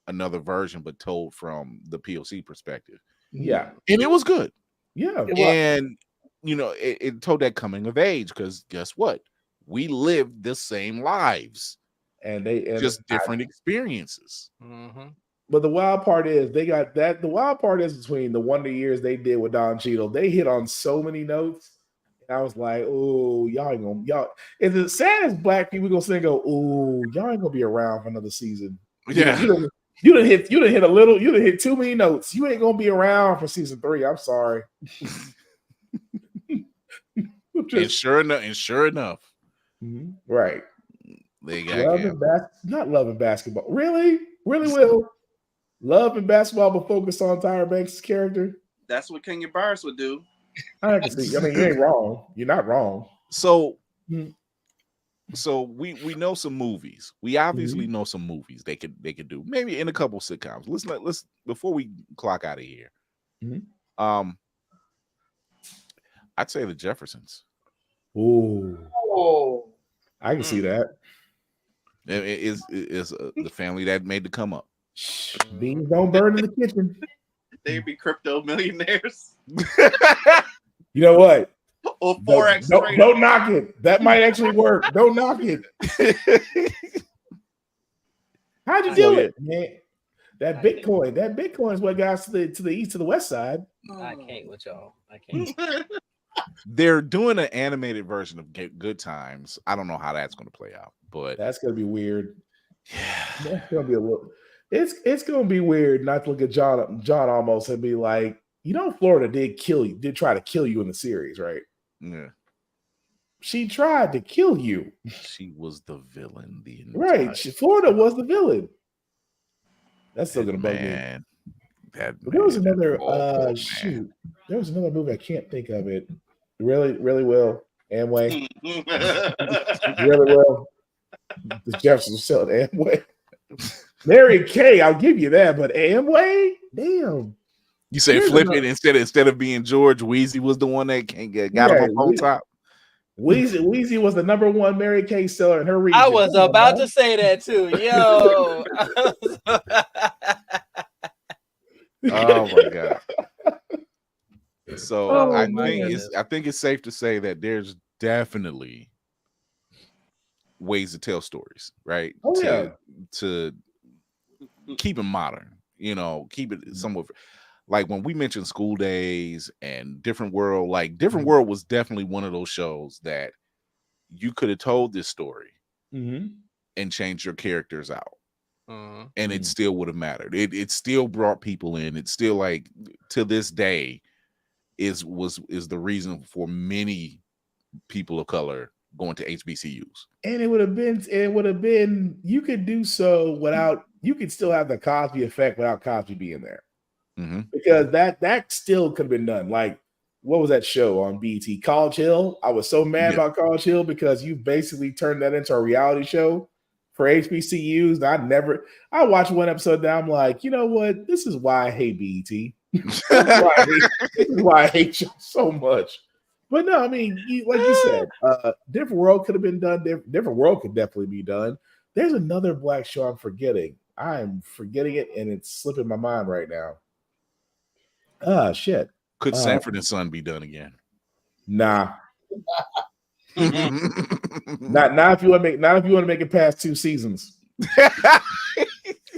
another version, but told from the POC perspective. Yeah, and it was good. Yeah, and it told that coming of age, because guess what? We lived the same lives. and just different experiences. Mm-hmm. But the wild part is they got that. The wild part is between the Wonder Years they did with Don Cheadle. They hit on so many notes. And I was like, oh, y'all ain't gonna y'all. Is it sad as black people gonna say go, oh, y'all ain't gonna be around for another season. Yeah. You done hit a little, you done hit too many notes. You ain't gonna be around for season 3. I'm sorry. And sure enough, right. They got not Love and Basketball. Really? Will Love and Basketball but focus on Tyra Banks' character? That's what Kenya Barris would do. I can see. I mean, you ain't wrong. You're not wrong. So we know some movies. We obviously know some movies they could do. Maybe in a couple sitcoms. Let's before we clock out of here. I'd say the Jeffersons. Oh, I can see that. It is the family that made the come up. Beans don't burn in the kitchen. They'd be crypto millionaires. You know what? Or Forex. Don't knock it. That might actually work. Don't knock it. How'd you do it, man? That Bitcoin is what got us to the east to the west side. I can't with y'all. I can't. They're doing an animated version of Good Times. I don't know how that's going to play out, but that's going to be weird. Yeah, that's going to be a little. It's going to be weird not to look at John almost and be like, Florida did try to kill you in the series, right? Yeah. She tried to kill you. She was the villain. Right. Florida was the villain. That's still going to bug me. There was another shoot. There was another movie. I can't think of it. Really, really well. Amway. Really well. The Jeffersons selling Amway. Mary Kay, I'll give you that, but Amway? Damn. You say flip it instead of being George, Wheezy was the one that got him on top. Wheezy was the #1 Mary Kay seller in her region. I was about to say that too. Yo. Oh my god. So I think it's safe to say that there's definitely ways to tell stories, right? To keep it modern, keep it somewhat like when we mentioned School Days and Different World, like Different World was definitely one of those shows that you could have told this story and changed your characters out. And it still would have mattered. It still brought people in. It's still like to this day is the reason for many people of color going to HBCUs. And it would have been you could do so without, you could still have the Cosby effect without Cosby being there. Because that still could have been done. Like, what was that show on BET? College Hill. I was so mad about College Hill because you basically turned that into a reality show for HBCUs. I watched one episode and I'm like, you know what? This is why I hate BET. This is why I hate you so much. But no, I mean, like you said, Different World could have been done. Different World could definitely be done. There's another black show I'm forgetting. I'm forgetting it, and it's slipping my mind right now. Shit. Could Sanford and Son be done again? Nah. Not if you want to make it past 2 seasons.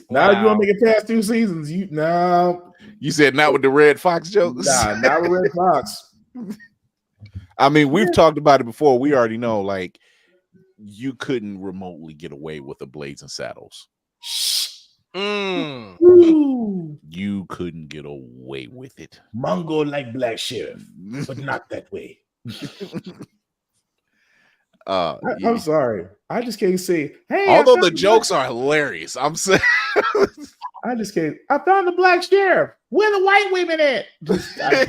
Now if you want to make it past 2 seasons, you said not with the Red Fox jokes. Nah, not with Red Fox. I mean, we've talked about it before. We already know, like, you couldn't remotely get away with the Blades and Saddles. You couldn't get away with it. Mongo like Black Sheriff, but not that way. I'm sorry. I just can't say, hey. Although the jokes are hilarious, I'm saying. I just can't. I found the Black Sheriff. Where the white women at? I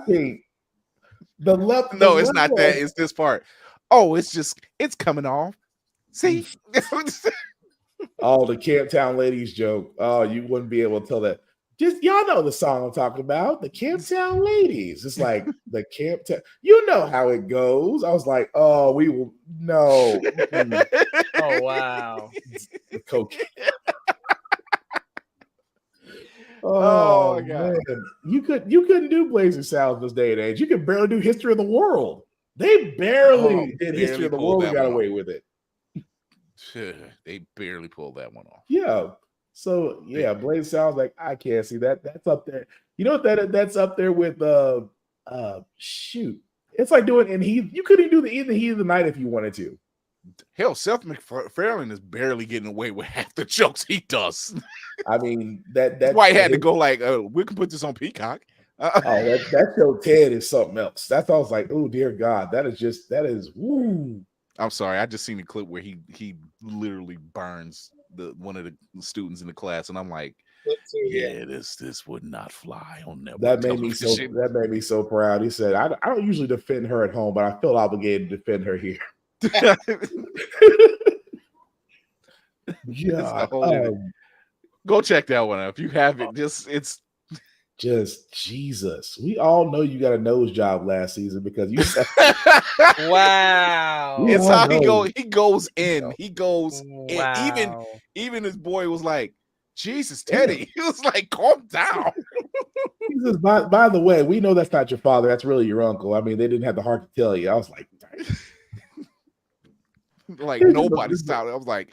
can't. No, it's not that. It's this part. Oh, it's coming off. See? Oh, the Camptown Ladies joke. Oh, you wouldn't be able to tell that. Just y'all know the song I'm talking about, the Camptown Ladies. It's like the Camptown. You know how it goes. I was like, oh, we will no. Oh wow. The cocaine. Oh my God. Man. You couldn't do Blazing Saddles this day and age. You could barely do History of the World. They barely did History of the World and got away with it. They barely pulled that one off. Yeah. So yeah, Blade sounds like I can't see that. That's up there. You know what that's up there with shoot. It's like doing and you couldn't do the heat of the night if you wanted to. Hell, Seth MacFarlane is barely getting away with half the jokes he does. I mean, that's why he had to go like, we can put this on Peacock. That show Ted is something else. That's all I was like, oh dear God, that is woo. I'm sorry, I just seen a clip where he literally burns one of the students in the class, and I'm like, yeah, this would not fly on network. That made me so proud. He said, I don't usually defend her at home, but I feel obligated to defend her here. Yeah, go check that one out if you haven't. It's just Jesus. We all know you got a nose job last season because you said, wow. It's how he goes in. He goes in. Even his boy was like, Jesus, Teddy. He was like, calm down. He says, by the way, we know that's not your father. That's really your uncle. I mean, they didn't have the heart to tell you. I was like, nobody stopped. I was like,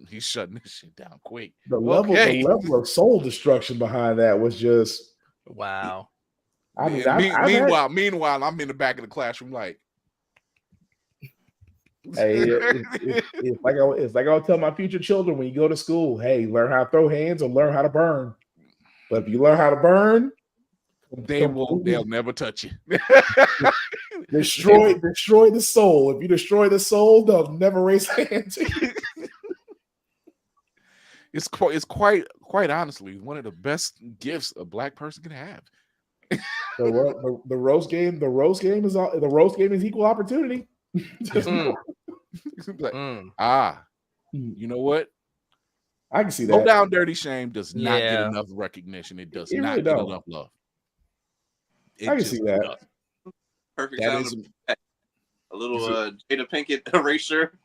he's shutting this shit down quick. The level of soul destruction behind that was just wow. I mean, meanwhile, I'm in the back of the classroom like, hey, it's like I'll tell my future children when you go to school, hey, learn how to throw hands or learn how to burn. But if you learn how to burn, they'll never touch you. destroy the soul. If you destroy the soul, they'll never raise hands. It's quite honestly one of the best gifts a black person can have. The roast game is equal opportunity. You know what? I can see that. Low Down Dirty Shame does not get enough recognition. It does not get enough love. I can see that. Perfect sound. A little Jada Pinkett erasure.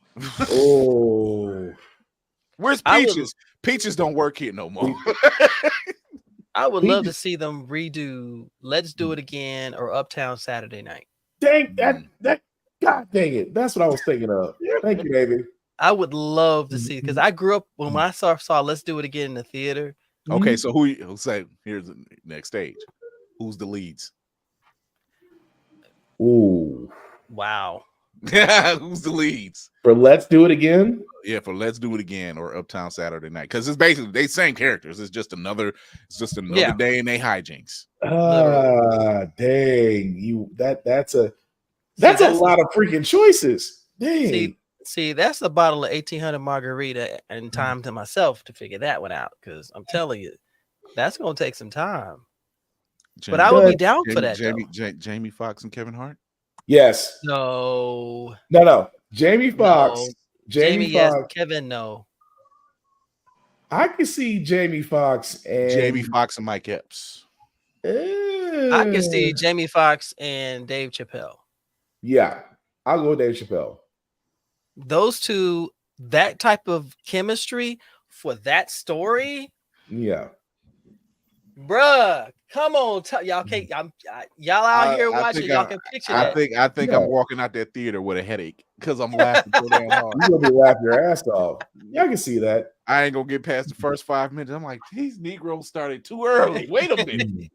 Oh. Where's Peaches? Peaches don't work here no more. I would love to see them redo Let's Do It Again or Uptown Saturday Night. Dang that God dang it. That's what I was thinking of. Thank you, baby. I would love to see because I grew up when I saw Let's Do It Again in the theater. Okay, so who'll say here's the next stage. Who's the leads? Ooh. Wow. Who's the leads? For Let's Do It Again? Yeah, for Let's Do It Again or Uptown Saturday Night. Because it's basically they same characters. It's just another day in they hijinks. Dang. That's a lot of freaking choices. Dang. See, that's a bottle of 1800 margarita and time to myself to figure that one out. Because I'm telling you, that's gonna take some time. But I would be down for that. Jamie Foxx and Kevin Hart. Yes. No. Jamie Foxx. No. Jamie yes. Foxx. Kevin, no. I can see Jamie Foxx and Mike Epps. I can see Jamie Foxx and Dave Chappelle. Yeah, I'll go with Dave Chappelle. Those two, that type of chemistry for that story. Yeah. Bruh, come on, y'all can't. Y'all out here watching. Y'all can picture that. I think I'm walking out that theater with a headache because I'm laughing so damn hard. You're gonna be laughing your ass off. Yeah, I can see that. I ain't gonna get past the first 5 minutes. I'm like, these Negroes started too early. Wait a minute,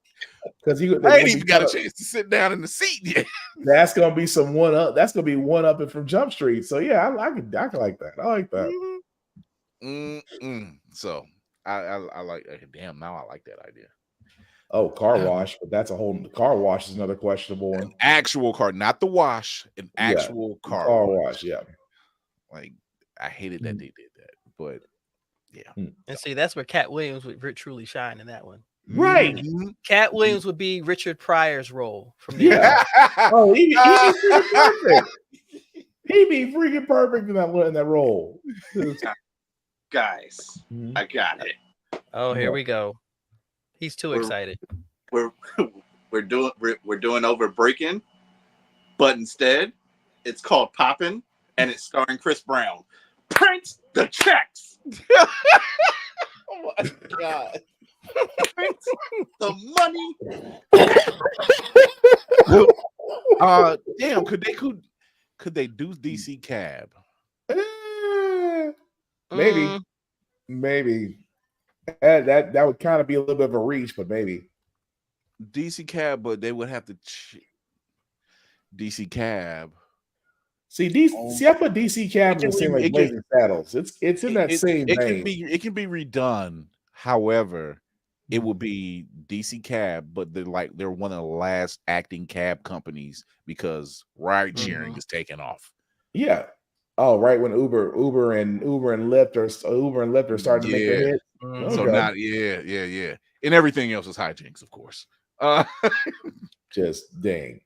because I ain't even got a chance to sit down in the seat yet. That's gonna be some one up. That's gonna be one up from Jump Street. So yeah, I can like that. I like that. So I like. Damn, now I like that idea. Oh, car wash, but that's a whole car wash is another questionable one. An actual car, not the wash. An actual car wash. Yeah. Like I hated that they did that, but yeah. And see, that's where Cat Williams would truly shine in that one. Right. Cat Williams would be Richard Pryor's role from the Oh, he'd be perfect. He'd be freaking perfect in that role. Guys, I got it. Oh, here we go. He's too excited. We're doing over breaking, but instead it's called Poppin', and it's starring Chris Brown. Print the checks. Oh my God. Print the money. Damn, could they do DC Cab? Maybe, maybe that would kind of be a little bit of a reach, but maybe DC Cab, but they would have to DC Cab. See, I put DC Cab in the same like Blazing Saddles. It's in that same vein. It can be redone. However, it will be DC Cab, but they're one of the last acting cab companies because ride sharing is taking off. Yeah. Oh, right when Uber and Lyft are starting to make their hit. So not yeah. And everything else is hijinks, of course. Just dang.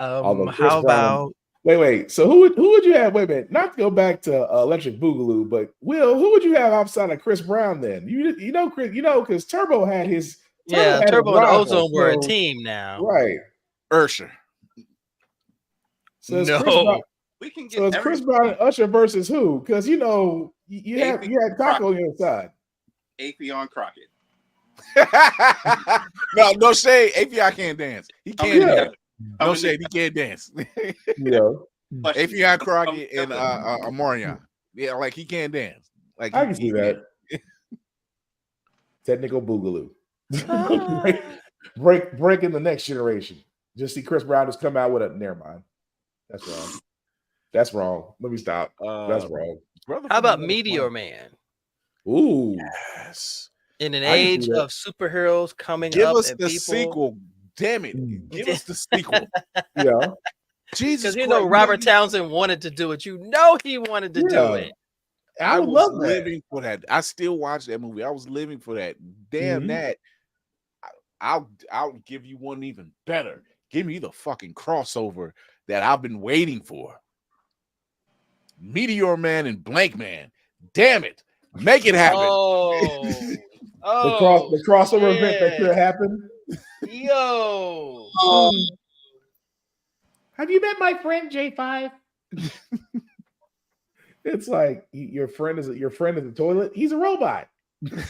How about wait? So who would you have? Wait a minute, not to go back to Electric Boogaloo, but Will, who would you have outside of Chris Brown then? You know Chris, because Turbo had his Turbo and Ozone were a team now, right? Usher. So we can get Chris Brown and Usher versus who? Because you had Taco on your side. Afion Crockett. No shade. Afion can't dance. He can't dance. No shade. He can't dance. Afion Crockett and Amorion. Yeah, like he can't dance. Like I can see that. Technical Boogaloo. break in the next generation. Just see Chris Brown just come out with a. Never mind. That's wrong. That's wrong. Let me stop. That's wrong. How about Meteor Man? Ooh, yes. In an age of superheroes coming Give up, us and the people... sequel. Damn it! Give us the sequel. Yeah, Jesus. Because Robert Townsend wanted to do it. He wanted to do it. I was living for that. I still watch that movie. I was living for that. Damn that. I'll give you one even better. Give me the fucking crossover that I've been waiting for. Meteor Man and Blank Man. Damn it. Make it happen. The crossover event that could happen. Yo. Have you met my friend J5? It's like your friend is in the toilet. He's a robot. Please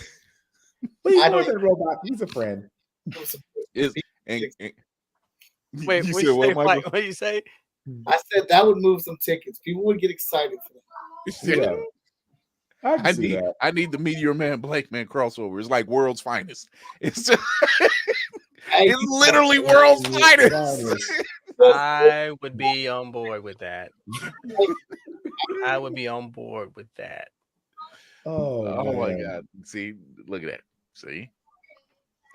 ignore that robot. He's a friend. Wait, what did you say? I said that would move some tickets. People would get excited for that. Yeah. I need the Meteor Man Blank Man crossover. It's like world's finest. It's just, it's literally world's finest. I would be on board with that. I would be on board with that. Oh my God. See, look at that. See?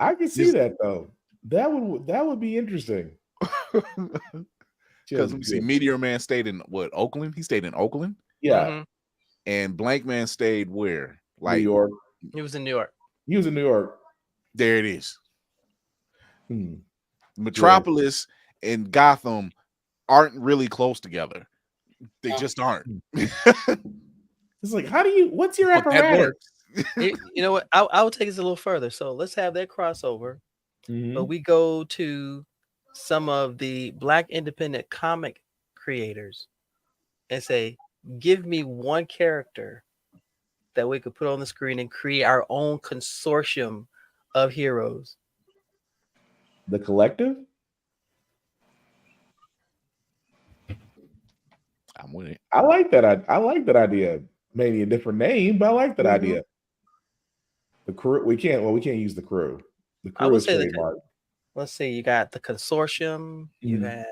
I can see that though. That would be interesting. Because we see Meteor Man stayed in Oakland? He stayed in Oakland? Yeah. Mm-hmm. And Blank Man stayed where? Like New York. He was in New York. There it is. Metropolis and Gotham aren't really close together. They just aren't. It's like, what's your apparatus? You know what? I will take this a little further. So let's have that crossover. But we go to some of the Black independent comic creators and say, give me one character that we could put on the screen and create our own consortium of heroes. The Collective? I'm with it. I like that idea. Maybe a different name, but I like that idea. The Crew, we can't use the Crew. The Crew is trademark. Let's see, you got the consortium, you have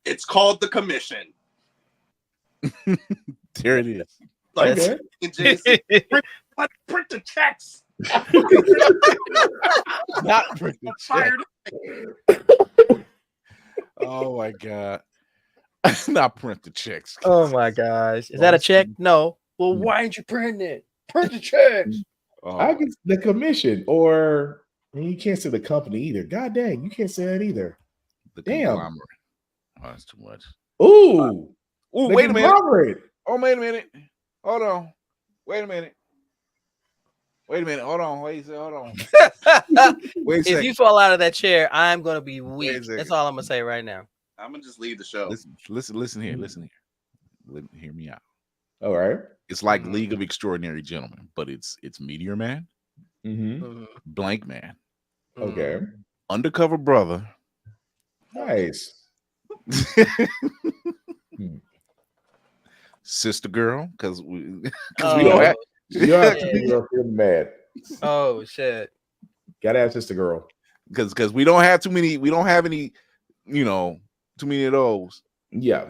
it's called the Commission. There it is. Like print the checks. Not print the checks. Oh my God. Not print the checks. Oh my gosh. Is that a check? No. Well, why ain't you printing it? Print the checks. I guess the Commission, or you can't say the company either. God dang, you can't say that either. Damn. Oh, that's too much. Ooh, wait a minute. Oh, wait a minute. Hold on. Wait a minute. Hold on. Wait a If second. you fall out of that chair, I'm gonna be weak. That's all I'm gonna say right now. I'm gonna just leave the show. Listen here. Hear me out. All right. It's like League of Extraordinary Gentlemen, but it's Meteor Man, Blank Man, okay, Undercover Brother. Nice. Sister Girl, because we Oh, don't have. You don't have Yeah. to girl feeling mad. Oh shit. Gotta have Sister Girl. Because we don't have too many. We don't have any. You know, too many of those. Yeah.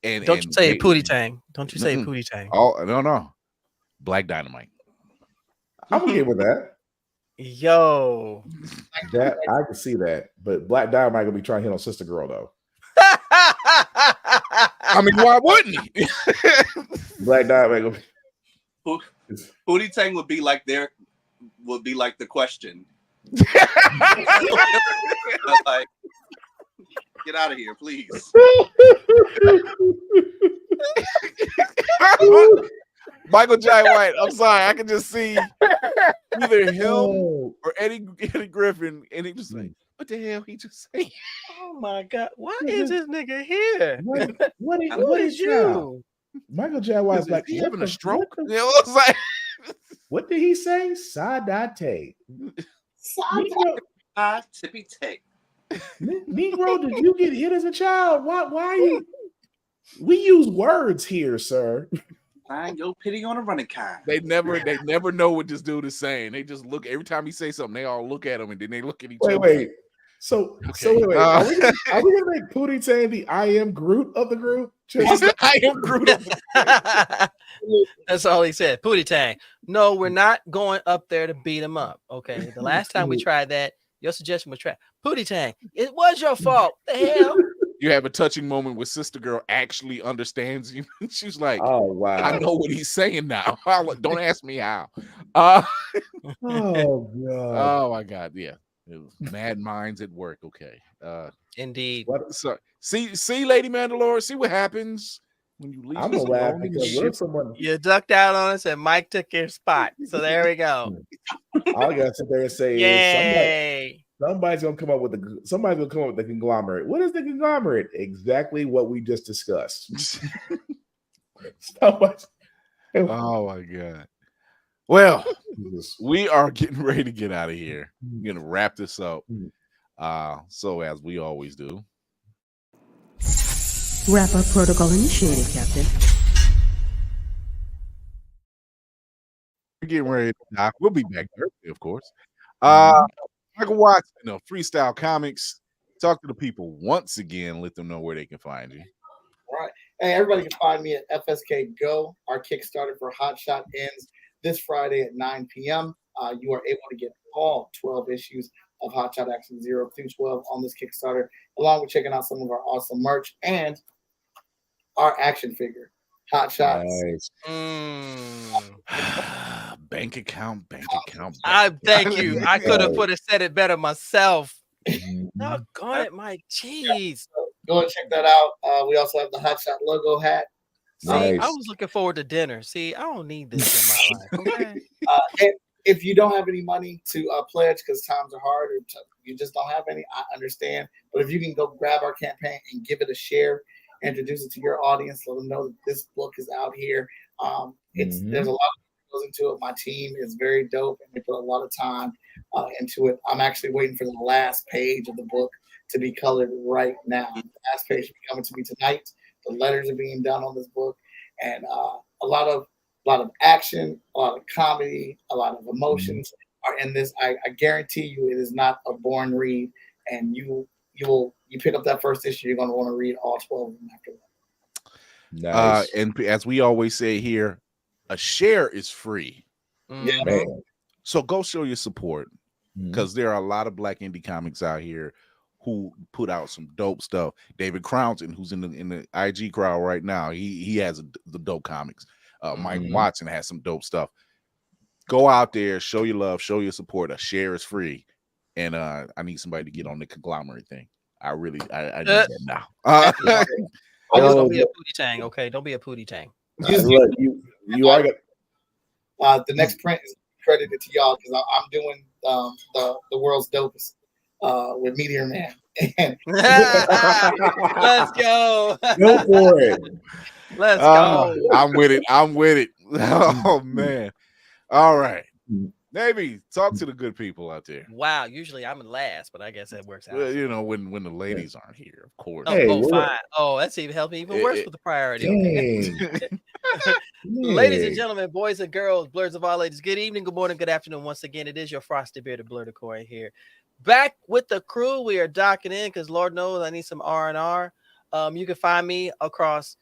And Don't you say Pootie Tang? Don't you say Mm-mm. Pootie Tang? Oh no. Black Dynamite. I'm okay with that. Yo. That I can see that, but Black Dynamite gonna be trying to hit on Sister Girl though. I mean, why wouldn't he? Black Dynamite gonna be... Pootie Tang would be like the question. Like, get out of here, please. Michael J. White. I'm sorry, I can just see either him or Eddie Griffin, and he just like, what the hell he just say? Oh my god, why is this nigga here? What Who is you? Michael J. White's like, he having a stroke? What, It looks like. What did he say? Sadate. Tippy Tay. Negro, did you get hit as a child? Why are you? We use words here, sir. Find your pity on a running kind. They never know what this dude is saying. They just look every time he say something. They all look at him and then they look at each other. Wait. So wait. Are we gonna make Pootie Tang the I am Groot of the group? Just the I am Groot of the group. That's all he said. Pootie Tang. No, we're not going up there to beat him up. Okay. The last time we tried that, your suggestion was try Pootie Tang. It was your fault. The hell? You have a touching moment where Sister Girl actually understands you. She's like, "Oh wow, I know what he's saying now. Don't ask me how." Oh god. Oh my god. Yeah. It was mad minds at work. Okay. Indeed. So see, Lady Mandalore. See what happens when you leave. I'm gonna laugh because what if someone you ducked out on us and Mike took your spot. So there we go. All I gotta sit there and say is somebody's gonna come up with the conglomerate. What is the conglomerate? Exactly what we just discussed. Oh my god. Well, we are getting ready to get out of here. We're gonna wrap this up. So as we always do. Wrap-up protocol initiated, Captain. We're getting ready to knock. We'll be back Thursday, of course. Michael Watson of Freestyle Komics. Talk to the people once again. Let them know where they can find you. All right. Hey, everybody can find me at FSK Go. Our Kickstarter for Hot Shot ends this Friday at 9 p.m. You are able to get all 12 issues of Hot Shot Action 0 through 12 on this Kickstarter, along with checking out some of our awesome merch and our action figure, Hot Shots. Nice. Bank account. I thank you. I could have said it better myself. Doggone it, Mike. Jeez. Go and check that out. We also have the Hot Shot logo hat. See, I was looking forward to dinner. See, I don't need this in my life. Okay. And if you don't have any money to pledge because times are hard or you just don't have any, I understand. But if you can go grab our campaign and give it a share, introduce it to your audience, let them know that this book is out here. There's a lot that goes into it. My team is very dope and they put a lot of time into it. I'm actually waiting for the last page of the book to be colored right now. The last page will be coming to me tonight. The letters are being done on this book, and a lot of action, a lot of comedy, a lot of emotions are in this. I guarantee you, it is not a boring read, and you pick up that first issue, you're going to want to read all 12 of them after that. Nice. And as we always say here, a share is free. Yeah, man. So go show your support because there are a lot of Black indie comics out here who put out some dope stuff. David Crownton, who's in the IG crowd right now, he has the dope comics. Mike Watson has some dope stuff. Go out there, show your love, show your support. A share is free, and I need somebody to get on the conglomerate thing. I need that now. Don't be a Pootie Tang, okay? Don't be a Pootie Tang. Look, you are the next print is credited to y'all because I'm doing the world's dopest with Meteor Man. And let's go. Go for it. Let's go. I'm with it. Oh man. All right. Maybe talk to the good people out there. Wow, usually I'm in last, but I guess that works out. Well, you know, when the ladies aren't here, of course. Fine. Oh, that's even helping even worse with the priority. Okay. Ladies and gentlemen, boys and girls, blurs of all ages, good evening, good morning, good afternoon. Once again, it is your frosty bearded blur decor here. Back with the crew. We are docking in because Lord knows I need some R&R. You can find me across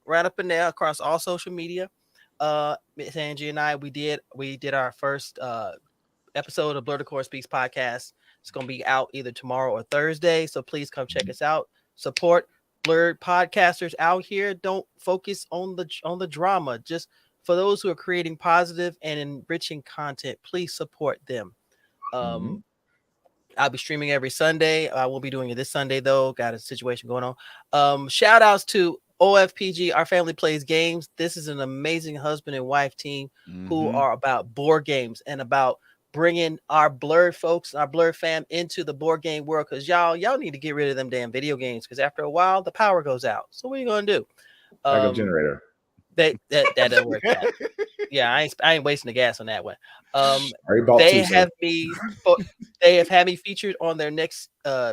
right up in there across all social media. Miss Angie and I, we did our first episode of Blur Decor Speaks podcast. It's gonna be out either tomorrow or Thursday, so please come check us out. Support blurred podcasters out here. Don't focus on the drama. Just for those who are creating positive and enriching content, please support them. I'll be streaming every Sunday. I won't be doing it this Sunday though. Got a situation going on. Shout outs to OFPG, Our Family Plays Games. This is an amazing husband and wife team who are about board games and about bringing our blurred folks, our blurred fam into the board game world. Because y'all need to get rid of them damn video games. Because after a while, the power goes out. So what are you gonna do? Backup generator. That doesn't work out. Yeah, I ain't wasting the gas on that one. They have had me featured on their next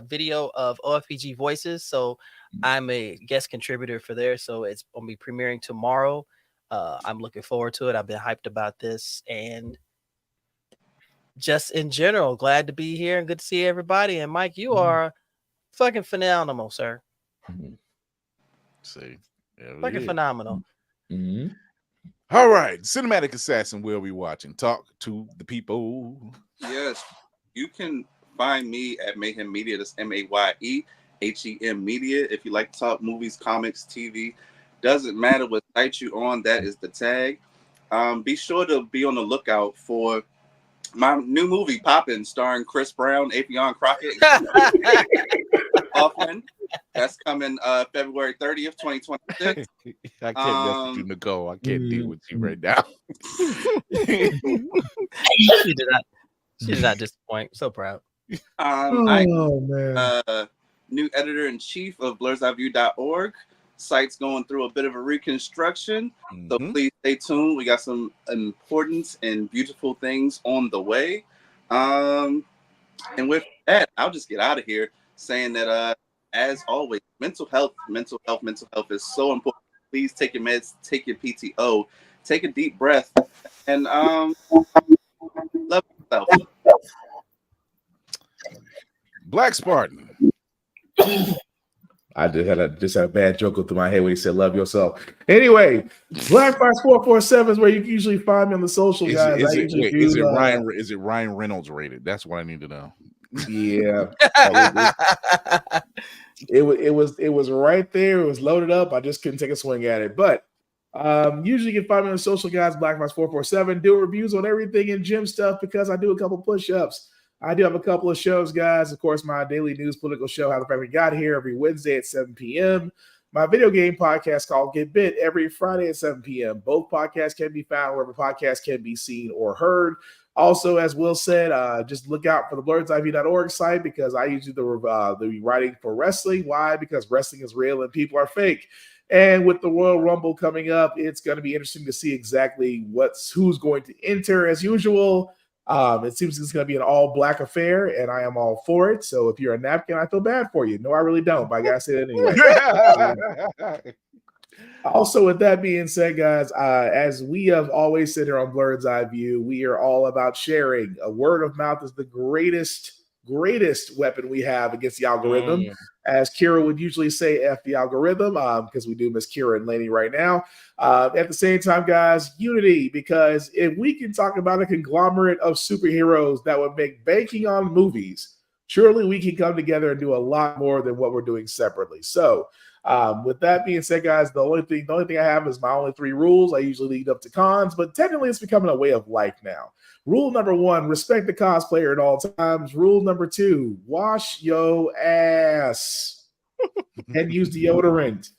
video of OFPG Voices. So I'm a guest contributor for there. So it's gonna be premiering tomorrow. I'm looking forward to it. I've been hyped about this, and just in general, glad to be here and good to see everybody. And Mike, you are fucking phenomenal, sir. See, fucking phenomenal. All right, Cinematic Assassin, where we watching? Talk to the people. Yes, you can find me at Mayhem Media. That's MAYEHEM Media. If you like to talk movies, comics, TV, doesn't matter what site you on. That is the tag. Be sure to be on the lookout for my new movie, Poppin', starring Chris Brown, Afion Crockett, Hoffman. That's coming February 30th, 2026. I can't mess with you, Nicole. I can't deal with you right now. She did not disappoint. So proud. I'm new editor-in-chief of blursedeyeview.org. Site's going through a bit of a reconstruction, so please stay tuned. We got some important and beautiful things on the way. And with that, I'll just get out of here saying that as always, mental health is so important. Please take your meds, take your PTO, take a deep breath, and love yourself. Black Spartan. I just had a bad joke go through my head when he said "love yourself." Anyway, Black Box 447 is where you can usually find me on the social guys. Is it Ryan Reynolds rated? That's what I need to know. Yeah, it was right there. It was loaded up. I just couldn't take a swing at it. But usually you can find me on the social guys, Black Box 447. Do reviews on everything and gym stuff because I do a couple push-ups. I do have a couple of shows, guys. Of course, my daily news political show, How the Fact We Got Here, every Wednesday at 7 p.m. My video game podcast called Get Bit every Friday at 7 p.m. Both podcasts can be found wherever podcasts can be seen or heard. Also, as Will said, just look out for the blursedeyeview.org site because I usually do the writing for wrestling. Why? Because wrestling is real and people are fake. And with the Royal Rumble coming up, it's going to be interesting to see exactly who's going to enter as usual. It seems it's going to be an all-black affair, and I am all for it. So if you're a napkin, I feel bad for you. No, I really don't, but I got to say it anyway. Also, with that being said, guys, as we have always said here on Blurred's Eye View, we are all about sharing. A word of mouth is the greatest weapon we have against the algorithm. As Kira would usually say, F the algorithm, because we do miss Kira and Lainey right now. At the same time, guys, unity, because if we can talk about a conglomerate of superheroes that would make banking on movies, surely we can come together and do a lot more than what we're doing separately. So with that being said, guys, the only thing I have is my only 3 rules. I usually lead up to cons, but technically it's becoming a way of life now. Rule number 1, respect the cosplayer at all times. Rule number 2, wash your ass and use deodorant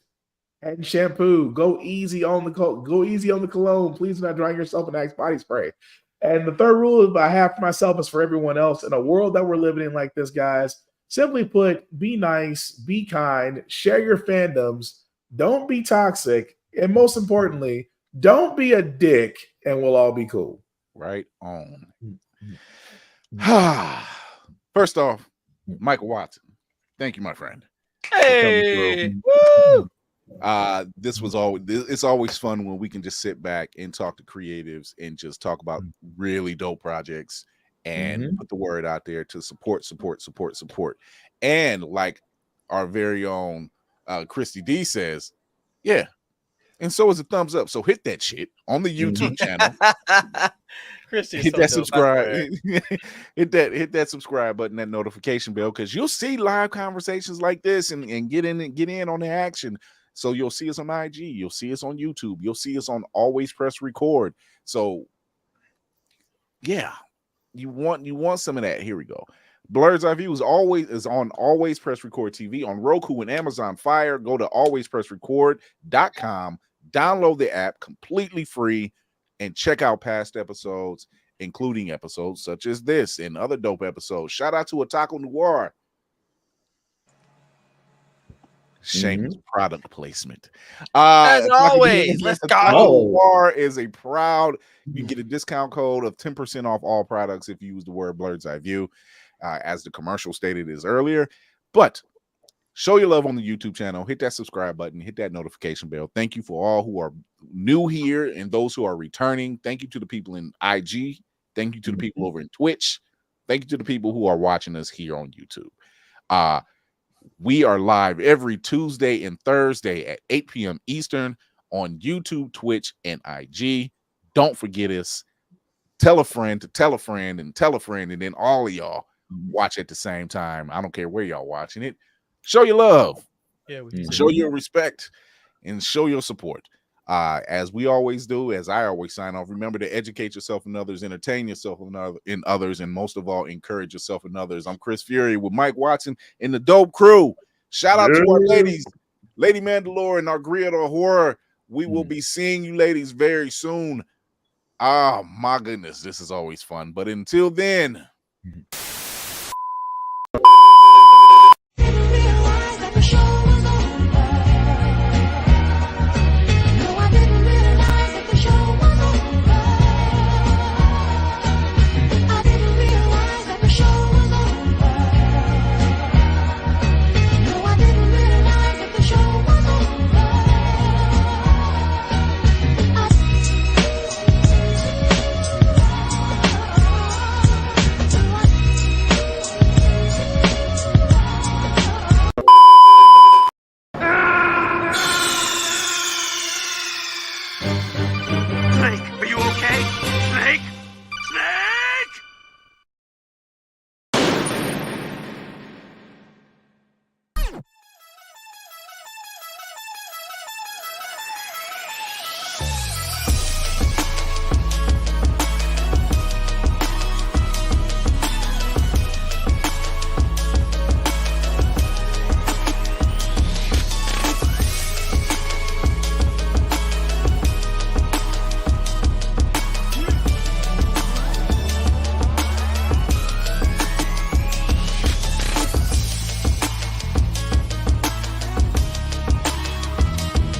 and shampoo. Go easy on the cologne. Please do not drown yourself in Axe body spray. And the third rule I have for myself is for everyone else. In a world that we're living in like this, guys, simply put, be nice, be kind, share your fandoms, don't be toxic, and most importantly, don't be a dick, and we'll all be cool. Right on. Mm-hmm. First off, Michael Watson, thank you, my friend. Hey, woo! This was always, it's always fun when we can just sit back and talk to creatives and just talk about really dope projects and put the word out there to support. And like our very own Christy D says, yeah. And so is a thumbs up. So hit that shit on the YouTube channel. Christy is Hit so that dope, I subscribe. swear. hit that subscribe button, that notification bell, because you'll see live conversations like this and get in on the action. So you'll see us on IG, you'll see us on YouTube, you'll see us on Always Press Record. So yeah, you want some of that. Here we go. Blurred's Eye View is on Always Press Record TV on Roku and Amazon Fire. Go to alwayspressrecord.com, download the app completely free, and check out past episodes, including episodes such as this and other dope episodes. Shout out to Otaku Noir. Shameless product placement. As always, let's go. Noir is a proud. You get a discount code of 10% off all products if you use the word Blurred's Eye View, as the commercial stated is earlier. But show your love on the YouTube channel. Hit that subscribe button. Hit that notification bell. Thank you for all who are new here and those who are returning. Thank you to the people in IG. Thank you to the people over in Twitch. Thank you to the people who are watching us here on YouTube. We are live every Tuesday and Thursday at 8 p.m. Eastern on YouTube, Twitch, and IG. Don't forget us. Tell a friend to tell a friend and tell a friend, and then all of y'all watch at the same time. I don't care where y'all watching it. Show your love. Yeah, Show your respect and show your support. As we always do, as I always sign off, remember to educate yourself and others, entertain yourself in others, and most of all, encourage yourself and others. I'm Chris Fury with Mike Watson and the Dope Crew. Shout out to our ladies, Lady Mandalore and our Griot Horror. We will be seeing you ladies very soon. Ah, my goodness, this is always fun. But until then.